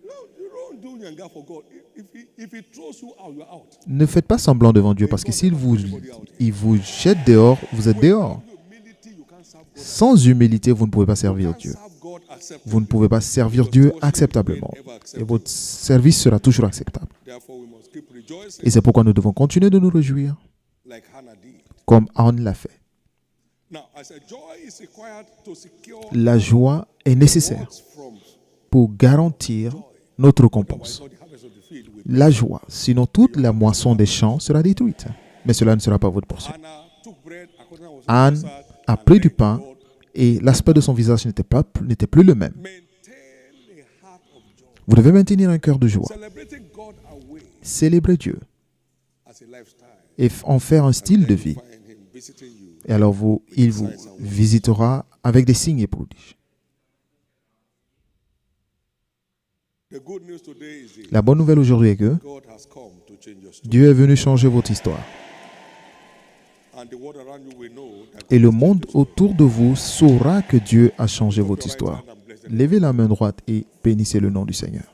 No, you don't do yanga for God. If he throws you out, you're out. Ne faites pas semblant devant Dieu parce que il vous jette dehors, vous êtes dehors. Humility, you can't serve God. Sans humilité, vous ne pouvez pas servir Dieu. Serve God acceptably. Vous ne pouvez pas servir Dieu acceptablement. Et votre service sera toujours acceptable. Therefore, we must keep rejoicing Et c'est pourquoi nous devons continuer de nous réjouir, like Hannah did. comme Anne l'a fait. Now, I said, joy is required to secure La joie est nécessaire what's from pour garantir notre récompense. all the harvest of the field. With La joie, sinon toute la moisson des champs sera détruite. Mais cela ne sera pas votre portion. Hannah took bread according to Anne a pris du pain et l'aspect de son visage n'était plus le même. maintain a heart of joy. Vous devez maintenir un cœur de joie. Celebrating God away Célébrer Dieu as a lifestyle. et en faire un style de vie. Find him visiting you. Et alors il vous visitera avec des signes et prodiges. The good news today is that La bonne nouvelle aujourd'hui est que God has come to change your story. Dieu est venu changer votre histoire. And the world around you will know that Et le monde autour de vous saura que Dieu a changé votre histoire. Levez la main droite et bénissez le nom du Seigneur.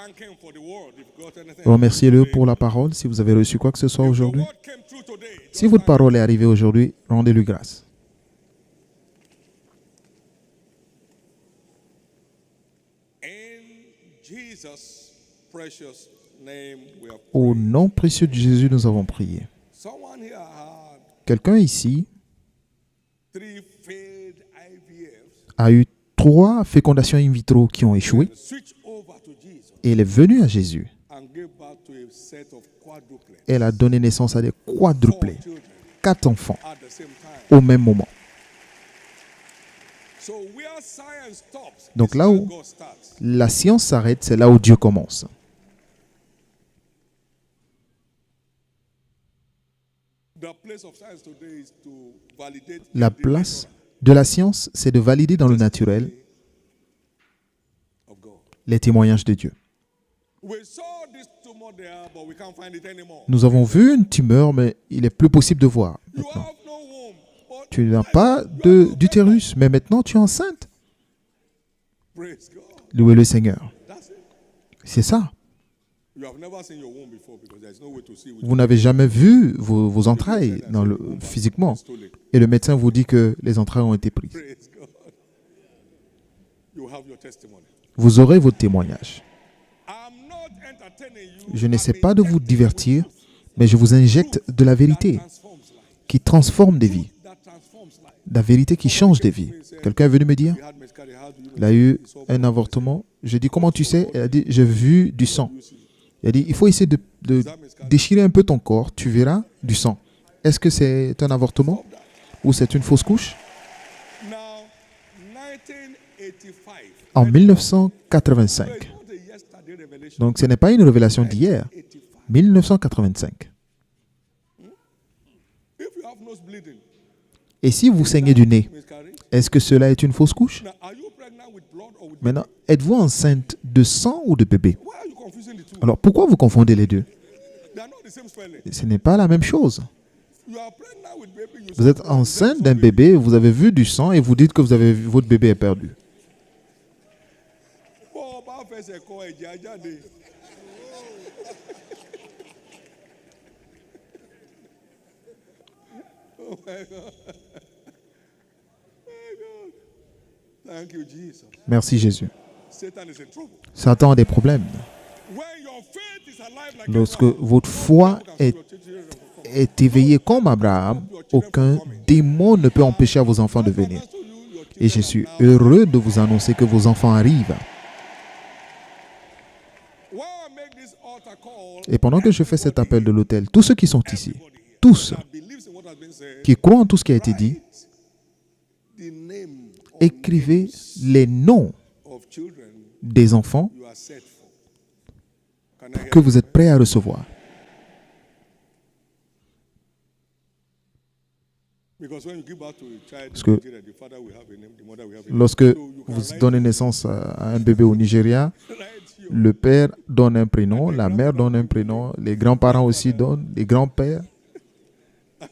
Thank him for the word. If you got anything. Remerciez-le pour la parole si vous avez reçu quoi que ce soit If the aujourd'hui. word came through today, Si votre parole est arrivée aujourd'hui, rendez-lui grâce. in Jesus' precious name we have Au prayed. nom précieux de Jésus, nous avons prié. Someone here had Quelqu'un ici 3 failed IVFs a eu 3 fécondations in vitro qui ont échoué and switched over to Jesus et elle est venue à Jésus. and gave birth to a set of quadruplets. Elle a donné naissance à des 4 quadruplés, children 4 enfants at the same time. au même moment. So where science stops Donc is là where où God starts. la science s'arrête, c'est là où Dieu commence. The place of science today is to validate La the place natural de la science, c'est de valider dans le naturel of God. les témoignages de Dieu. We saw this tumor there, but we can't find it anymore. Nous avons vu une tumeur, mais il est plus possible de voir You maintenant. have no womb, but Tu n'as pas d'utérus, mais maintenant tu es enceinte. praise God. Louez le Seigneur. That's it. C'est ça. You have never seen your womb before because there's no way to see with Vous n'avez jamais vu vos entrailles physiquement. stolen. Et le médecin vous dit que les entrailles ont été prises. Praise God. You have your testimony. Vous aurez votre témoignage. I'm not entertaining you. Je n'essaie I'm pas de vous injecting divertir, truth mais je vous injecte de la that vérité transforms life. qui transforme des vies. That transforms life. La vérité qui change des vies. Quelqu'un est venu me dire, We had miscarriage. How do you know? il a eu It's all un avortement. Je dis, comment tu sais? Elle a dit, j'ai vu du sang. Il a dit, il faut essayer de déchirer un peu ton corps, tu verras du sang. Est-ce que c'est un avortement ou c'est une fausse couche? Now, 1985. En 1985. It's not a yesterday revelation. Donc ce n'est pas une révélation d'hier. 85. 1985. If you have nose bleeding, Et si vous saignez du nez, miscarriage. est-ce que cela est une fausse couche? Now, are you pregnant with blood or with Maintenant, êtes-vous enceinte de sang ou de bébé? Why are you confusing the two? Alors pourquoi vous confondez les deux? They are not the same spelling. Ce n'est pas la même chose. You are pregnant with baby. You Vous say êtes blood, enceinte you say d'un baby. bébé, vous avez vu du sang et vous dites que votre bébé est perdu. Bọ́ ọba fẹsẹ̀ kọ ẹ̀jẹ̀ á jáde. Oh my God. My God. Thank you, Jesus. Merci Jésus. Satan is in trouble. Satan a des problèmes. When your faith is alive like Lorsque Abraham, votre foi you can est, see your children come. est éveillée comme Abraham, aucun démon ne peut empêcher à vos enfants de venir. As to you, your Et je children suis are now- heureux de vous annoncer que vos enfants arrivent. Why I make this altar call, Et pendant que je fais cet appel de l'autel, tous ceux qui sont ici, tous that believes in what has been said, qui croient en tout ce qui a été dit, the name écrivez les noms of children des enfants you are set for. Can I hear que vous êtes prêts à recevoir. Because when you give birth to a child Parce in que Nigeria, the father will have a name, the mother will have a name. Lorsque So you can vous write donnez naissance à un bébé au Nigeria, your le père donne un prénom, la mère donne un prénom, les grands-parents aussi donnent, les grands-pères.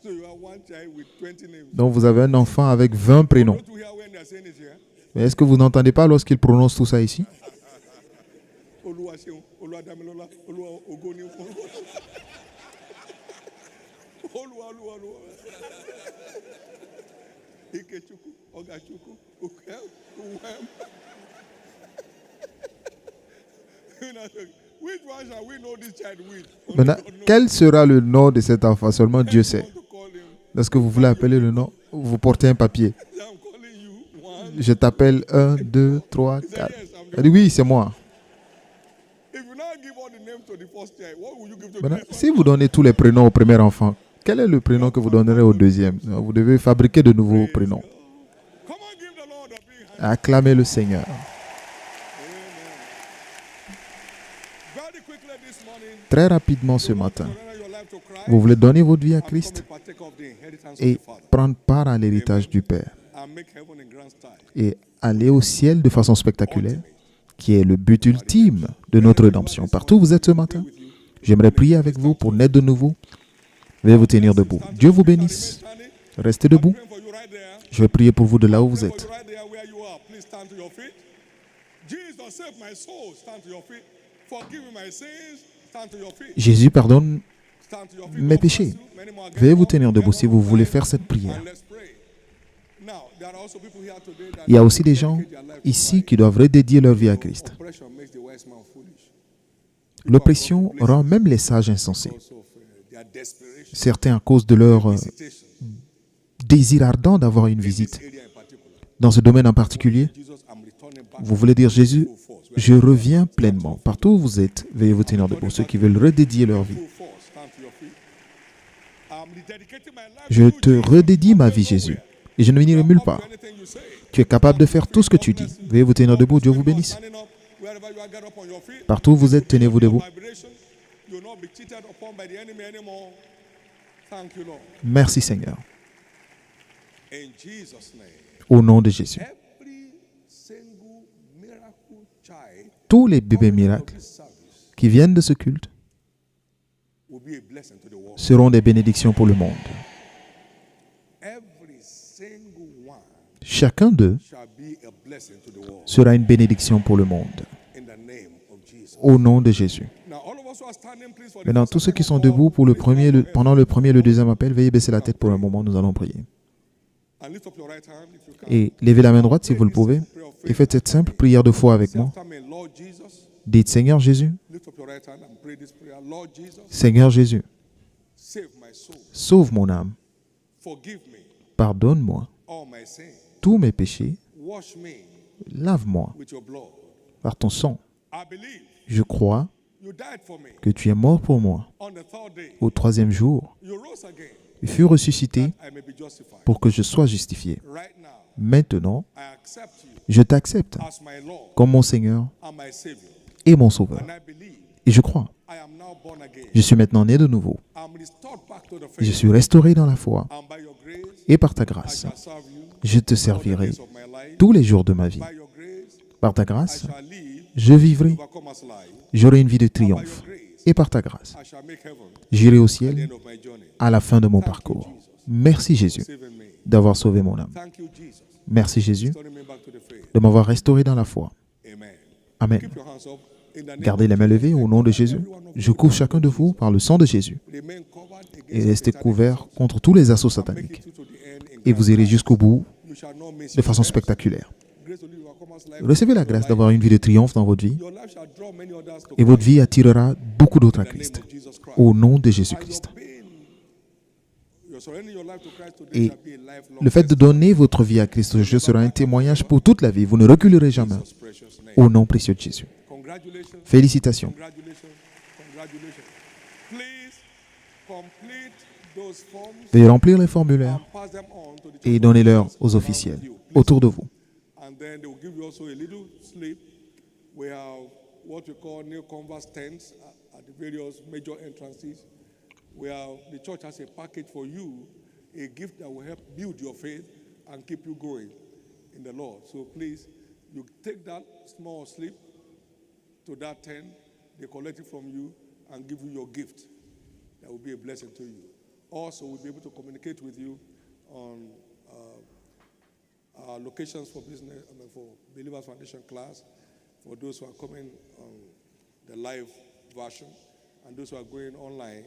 so you have one child with 20 names. Donc vous avez un enfant avec 20 prénoms. Don't you hear when they are saying it here? Mais est-ce que vous n'entendez pas lorsqu'ils prononcent tout ça ici? Oluwaseun, Oluwadamilola, Oluwa Ogoni, Oluwa. Ikechukwu, Ogachukwu, Uwem. Which one shall we know this child with? Only Maintenant, God knows. quel sera le nom de cet enfant? Seulement Dieu You sait. want to call him? Lorsque vous voulez appeler le nom, vous portez un papier. I'm calling you one. Je t'appelle 1, 2, 3, 4. Elle dit oui, c'est moi. If you now give all the names to the first child, what will you give to Maintenant, the next si vous donnez tous les prénoms au premier enfant, quel est le prénom que vous donnerez au deuxième? Vous devez fabriquer de nouveaux prénoms. one? Come on, give the Lord a big hand. Acclamez le Seigneur. Very quickly this morning, Très rapidement ce matin, surrender your life to Christ vous voulez donner votre vie à and become Christ a partaker of the inheritance et of the Father prendre part à l'héritage du Père and make heaven in grand style. et aller au ciel de façon spectaculaire, qui est le but ultime de notre rédemption. Partout où vous êtes ce matin, j'aimerais prier avec vous pour naître de nouveau. Veuillez vous tenir debout. Dieu vous bénisse. Restez debout. Praying for you right there. Je vais prier pour vous de là où vous Praying êtes. for you right there where you are. Please stand to your feet. Jesus, save my soul. Stand to your feet. Forgive me my sins. Stand to your feet. Jésus pardonne Stand to your feet. mes God bless péchés. you. Many more. Get Veuillez vous up, tenir debout get si up, vous voulez stand, faire cette prière. and let's pray. Now, there are also people here today that Il y a aussi des gens dedicate their life to ici Christ. qui doivent redédier leur vie à Christ. Oppression makes the wise man foolish. L'oppression rend même les sages insensés. Because of their desperation, Certains à cause de leur visitation. désir ardent d'avoir une visite. Area in particular. Dans ce domaine en particulier, Jesus, I'm returning back. vous voulez dire Jésus, je reviens pleinement. Partout où vous êtes, veuillez vous tenir debout. Ceux qui veulent redédier leur vie. Full force. Stand to your feet. I'm rededicating my life Je to you, te Jesus. redédie ma vie, I'm going Jésus. nowhere. Et je ne n'irai nulle Up to part. anything you say. Tu es capable de faire tout ce que tu dis. Veuillez vous tenir debout. Dieu vous bénisse. Standing up, wherever you are, get up on your feet. Partout où vous êtes, tenez-vous debout. Vibration. You will not be cheated upon by the enemy anymore. Thank you, Lord. Merci Seigneur. In Jesus' name. Au nom de Jésus. Every single miracle child Tous les bébés coming out of miracles this service qui viennent de ce culte will be a blessing to the world. seront des bénédictions pour le monde. Every single one Chacun d'eux shall be a blessing to the world. sera une bénédiction pour le monde. In the name of Jesus. Au nom de Jésus. Now, all of us who are standing, please, for the Maintenant, first tous ceux qui time sont of all, debout pour please bow your head pendant le premier et le deuxième appel, veuillez baisser la tête pour un moment. Nous allons prier. and lift up your right hand if you can. Et levez la main droite si vous le pouvez. Et faites cette simple prière de foi avec Say moi. after me, Lord Jesus. Dites Seigneur Jésus, Lift up your right hand and pray this prayer. Lord Jesus, Seigneur Jésus, save my soul. sauve mon âme, Forgive me pardonne-moi all my sins. tous mes péchés, Wash me lave-moi with your blood. par ton sang. I believe Je crois you died for me. que tu es mort pour moi. On the third day, Au troisième jour, you rose again. tu fus ressuscité I may be justified. pour que je sois justifié. Right now, Maintenant, I accept you je t'accepte as my Lord comme mon Seigneur and my Savior. et mon Sauveur. And I believe Et je crois, I am now born again. je suis maintenant né de nouveau. I'm restored back to the Je faith. suis restauré dans la foi And by your grace, et par ta I grâce, shall serve you je te all the servirai days of my life. tous les jours de ma vie. By your grace, Par ta I grâce, shall live je vivrai, overcomer's life. j'aurai une vie de By your triomphe. grace, Et par ta grâce, I shall make heaven j'irai au at the ciel end of my journey. à la fin de mon parcours. Merci Jésus Saving me. d'avoir sauvé mon âme. Thank you, Jesus. Merci Jésus Restoring me back to the faith. de m'avoir restauré dans la foi. Amen. Amen. Keep your hands up. In the name Gardez les mains levées au nom de Jésus. Je couvre chacun de vous par le sang de Jésus remain covered et against restez Satan. couverts contre tous les assauts Make sataniques. it through to the end in Et vous Christ. irez jusqu'au bout You shall not miss de façon your steps. spectaculaire. Grace to live overcomer's life. Recevez la grâce d'avoir une vie de triomphe dans votre vie Your life shall draw many others to et votre vie attirera beaucoup d'autres à Christ. the name of Jesus Christ. Au nom de And Jésus-Christ. you're surrendering your life to Christ today Et shall be a lifelong le fait de donner votre vie à Christ Jésus sera un témoignage pour toute la vie. Vous ne reculerez jamais. Jesus' precious name. Au nom précieux de Jésus. Congratulations. Félicitations. Congratulations. Congratulations. Please complete those forms Veuillez remplir les formulaires and pass them on to the et church donnez-leur officers aux around officiels you, please. autour de vous. And then they will give you also a little slip. We have what we call new converse tents at the various major entrances. The church has a package for you, a gift that will help build your faith and keep you going in the Lord. So please, you take that small slip to that tent, they collect it from you and give you your gift. That will be a blessing to you. Also, we'll be able to communicate with you on our locations for business, for Believers Foundation class, for those who are coming on the live version, and those who are going online,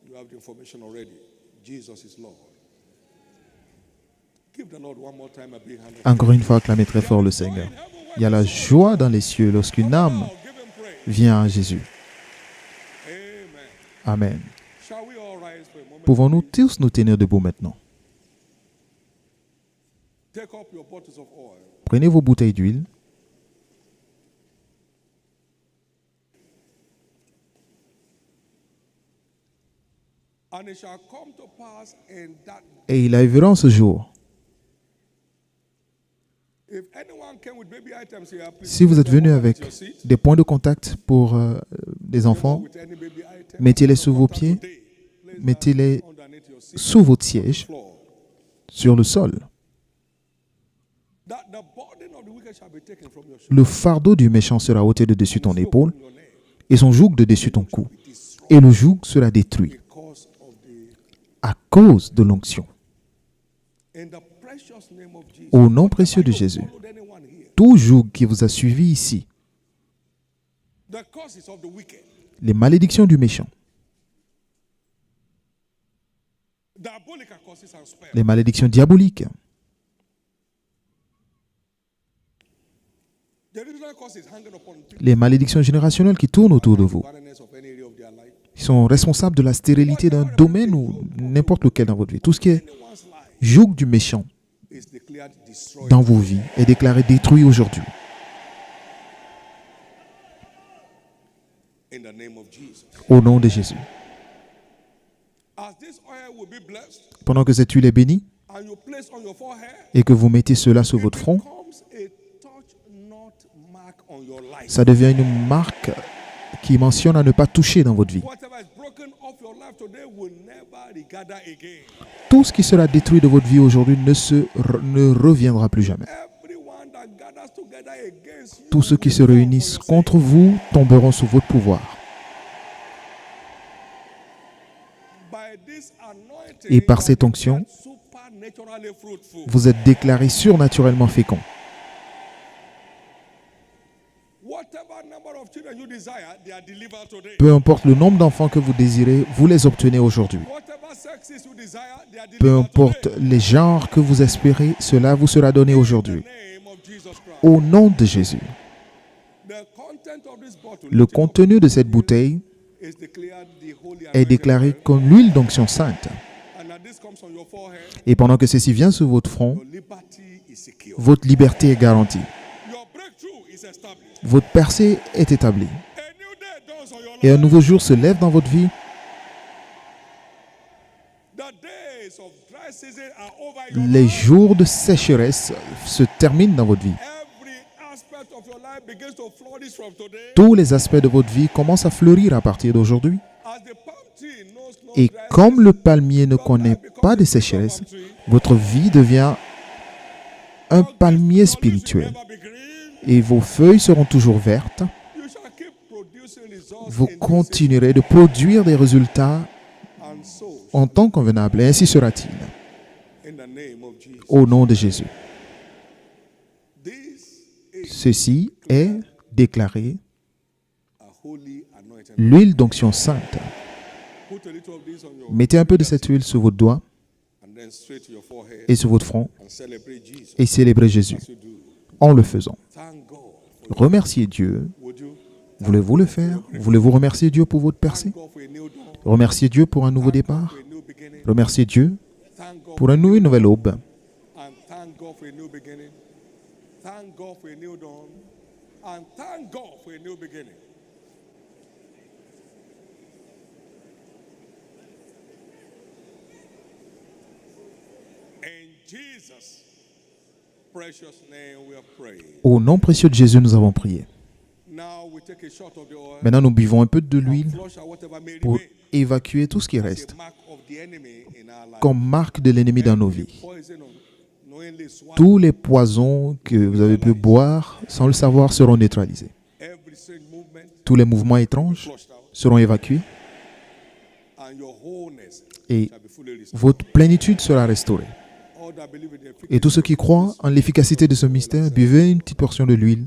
you have the information already. Jesus is Lord. Give the Lord one more time a big hand of Encore une fois, acclamez très fort le Seigneur. Il y a la joie dans les cieux lorsqu'une âme praise. Give him praise. vient à Jésus. Amen. Amen. Shall we all rise for a moment? Pouvons-nous tous nous tenir debout maintenant? Take up your bottles of oil. Prenez vos bouteilles d'huile. And it shall come to pass in that Et il arrivera en ce jour. if anyone came with baby items here, please Si vous êtes venu put them avec at your seat. des points de contact pour des enfants, With any baby item, mettez-les sous vos pieds, today, place mettez-les that underneath your seat, sous votre siège, floor. sur le sol. That the burden of the wicked shall be taken from your shoulder. Le fardeau du méchant sera ôté de dessus ton épaule From your neck. et son joug de dessus ton cou. Et le joug sera détruit Because of the à cause de l'onction. in the precious name of Jesus. Au nom précieux de Jésus, Followed anyone here, tout joug qui vous a suivi ici, The curses of the wicked, les malédictions du méchant, diabolical curses and spells, les malédictions diaboliques, generational curses hanging upon people, les malédictions générationnelles qui tournent autour de vous, barrenness of any area of their life, qui sont responsables de la stérilité d'un domaine ou n'importe lequel dans votre vie. Tout ce qui est anyone's life joug du méchant is declared destroyed. dans vos vies est déclaré détruit aujourd'hui. In the name of Jesus. Au nom de Jésus. As this oil will be blessed Pendant que cette huile est bénie and you place on your forehead, et que vous mettez cela sur it votre front, becomes a touch not mark on your life. ça devient une marque qui mentionne à ne pas toucher dans votre vie. Whatever is broken off your life today will never regather again. Tout ce qui sera détruit de votre vie aujourd'hui ne reviendra plus jamais. Everyone that gathers together against you, Tous ceux qui se réunissent contre vous tomberont sous votre pouvoir. by this anointing, Et par you cette are onction, declared supernaturally fruitful. vous êtes déclaré surnaturellement fécond. Whatever number of children you desire, they are delivered today. Peu importe le nombre d'enfants que vous désirez, vous les obtenez aujourd'hui. Whatever sexes you desire, they are Peu delivered importe today. les genres que vous espérez, cela vous sera donné In aujourd'hui. the name of Jesus Christ. Au nom de Jésus. The content of this bottle Le contenu de cette bouteille is declared the holy est anointing déclaré oil. comme l'huile d'onction sainte. And as this comes on your forehead, Et pendant que ceci vient sur votre front, your liberty is secure. votre liberté est garantie. Your breakthrough is established. Votre percée est établie. A new day dawns on your Et un life. nouveau jour se lève dans votre vie. The days of dry season are over in your Les life. jours de sécheresse se terminent dans votre vie. Every aspect of your life begins to flourish from today. Tous les aspects de votre vie commencent à fleurir à partir d'aujourd'hui. As the palm tree knows no Et dry comme le palmier ne connaît pas de sécheresse, votre vie devient un palmier spirituel. Et vos feuilles seront toujours vertes. you shall keep producing results Vous in due continuerez de produire des résultats season, and so en temps convenable. Et ainsi sera-t-il. in the name of Jesus. Au nom de Jésus. This is Ceci est déclaré a holy anointing. l'huile d'onction sainte. Put a little of this on your Mettez un peu de cette huile sur votre doigt and then straight to your forehead et sur votre front and celebrate Jesus et célébrez Jésus as you do. en le faisant. Thank God. Remerciez Dieu. Would you Voulez-vous le faire? Voulez-vous remercier Dieu pour votre percée? thank God for a new dawn? Remerciez Dieu pour un nouveau départ. For a new beginning. Remerciez Dieu Thank God pour une nouvelle aube. and thank God for a new beginning. Thank God for a new dawn. And thank God for a new beginning. In Jesus' precious name we are praying. Au nom précieux de Jésus, nous avons prié. Now we take a shot of the oil Maintenant, nous buvons un peu de and l'huile flush out whatever may pour remain. évacuer tout ce qui It's reste a mark of the enemy in our life. comme marque de l'ennemi dans nos vies. Poison of knowingly swallowed. Tous les poisons que vous avez pu boire sans le savoir seront neutralisés. Every strange movement Tous les mouvements étranges flushed out. seront évacués And your wholeness et shall be fully restored. votre plénitude sera restaurée. All that believe in the efficacy Et tous ceux qui croient en l'efficacité de ce mystère, buvez une petite portion de l'huile.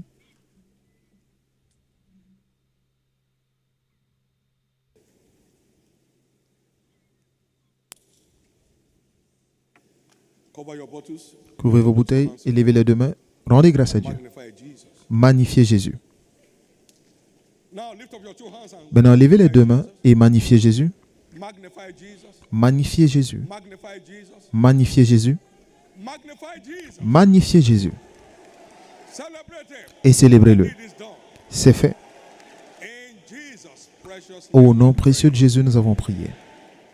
cover your bottles, Couvrez vos bouteilles et levez les deux mains. Rendez grâce à Dieu. magnify Jesus. Magnifiez Jésus. Now lift up your two hands and Maintenant, levez les deux mains et magnifiez Jésus. magnify Jesus. Magnifiez Jésus. Magnify Jesus. Magnifiez Jésus. Magnify Jesus. Magnifiez Jésus. Celebrate him. Et célébrez-le. It is done. C'est fait. In Jesus' precious Au name. nom précieux de Jésus, nous avons prié.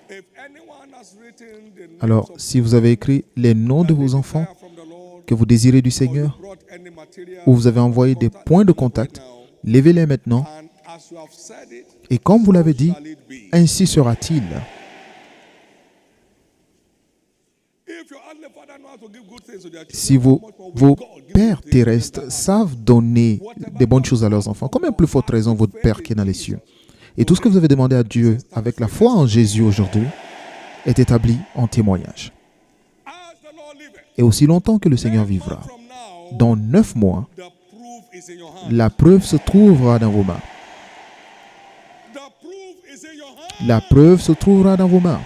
If anyone has written the names Alors, of si vous avez écrit les noms de vos enfants desire from the Lord, que vous désirez du or you Seigneur, brought any material ou vous avez envoyé des points de contact, now, levez-les maintenant. and as you have said it, Et comme vous l'avez dit, shall it be. ainsi sera-t-il. If your earthly father knows how to give good things to their children, Si how much more will vos God give pères good things to them terrestres that savent donner des bonnes choses à leurs enfants, combien plus forte raison votre Père qui est dans les cieux. Et tout ce que vous avez demandé à Dieu avec la foi en Jésus aujourd'hui est établi en témoignage. As the Lord liveth, Et aussi longtemps que le Seigneur vivra, from now, dans 9 mois, the proof is in your hand. la preuve se trouvera dans vos mains. La preuve se trouvera dans vos mains.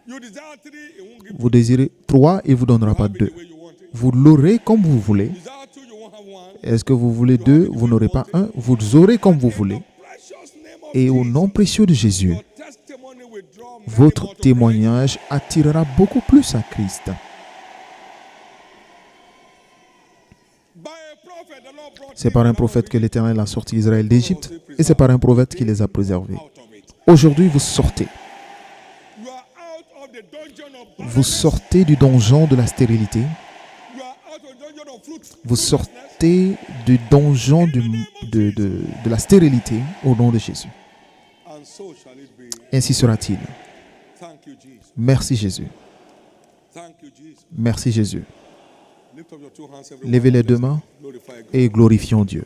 You desire 3, it won't give Vous désirez 3, il ne vous donnera pas you 2. the way you want it. Vous l'aurez comme vous voulez. You desire 2, you won't have 1. Est-ce que vous voulez 2, vous n'aurez pas 1. Vous aurez comme vous voulez. Precious name of Et au Jesus, nom précieux de Jésus, your testimony will draw many more votre to Christ. témoignage attirera beaucoup plus à Christ. By a prophet, the Lord brought C'est par un Israel prophète que l'Éternel a sorti Israël d'Égypte et c'est par un prophète qui les a préservés. Aujourd'hui, vous sortez. You are out of the dungeon of Vous sortez du donjon de la stérilité. You are out of the dungeon of Vous fruitlessness. sortez du donjon de la stérilité au nom de Jésus. And so shall it be. Ainsi sera-t-il. Thank you, Jesus. Merci Jésus. Thank you, Jesus. Merci Jésus. Lift up your 2 hands, everyone. Levez les 2 mains Glorify God. et glorifions Dieu.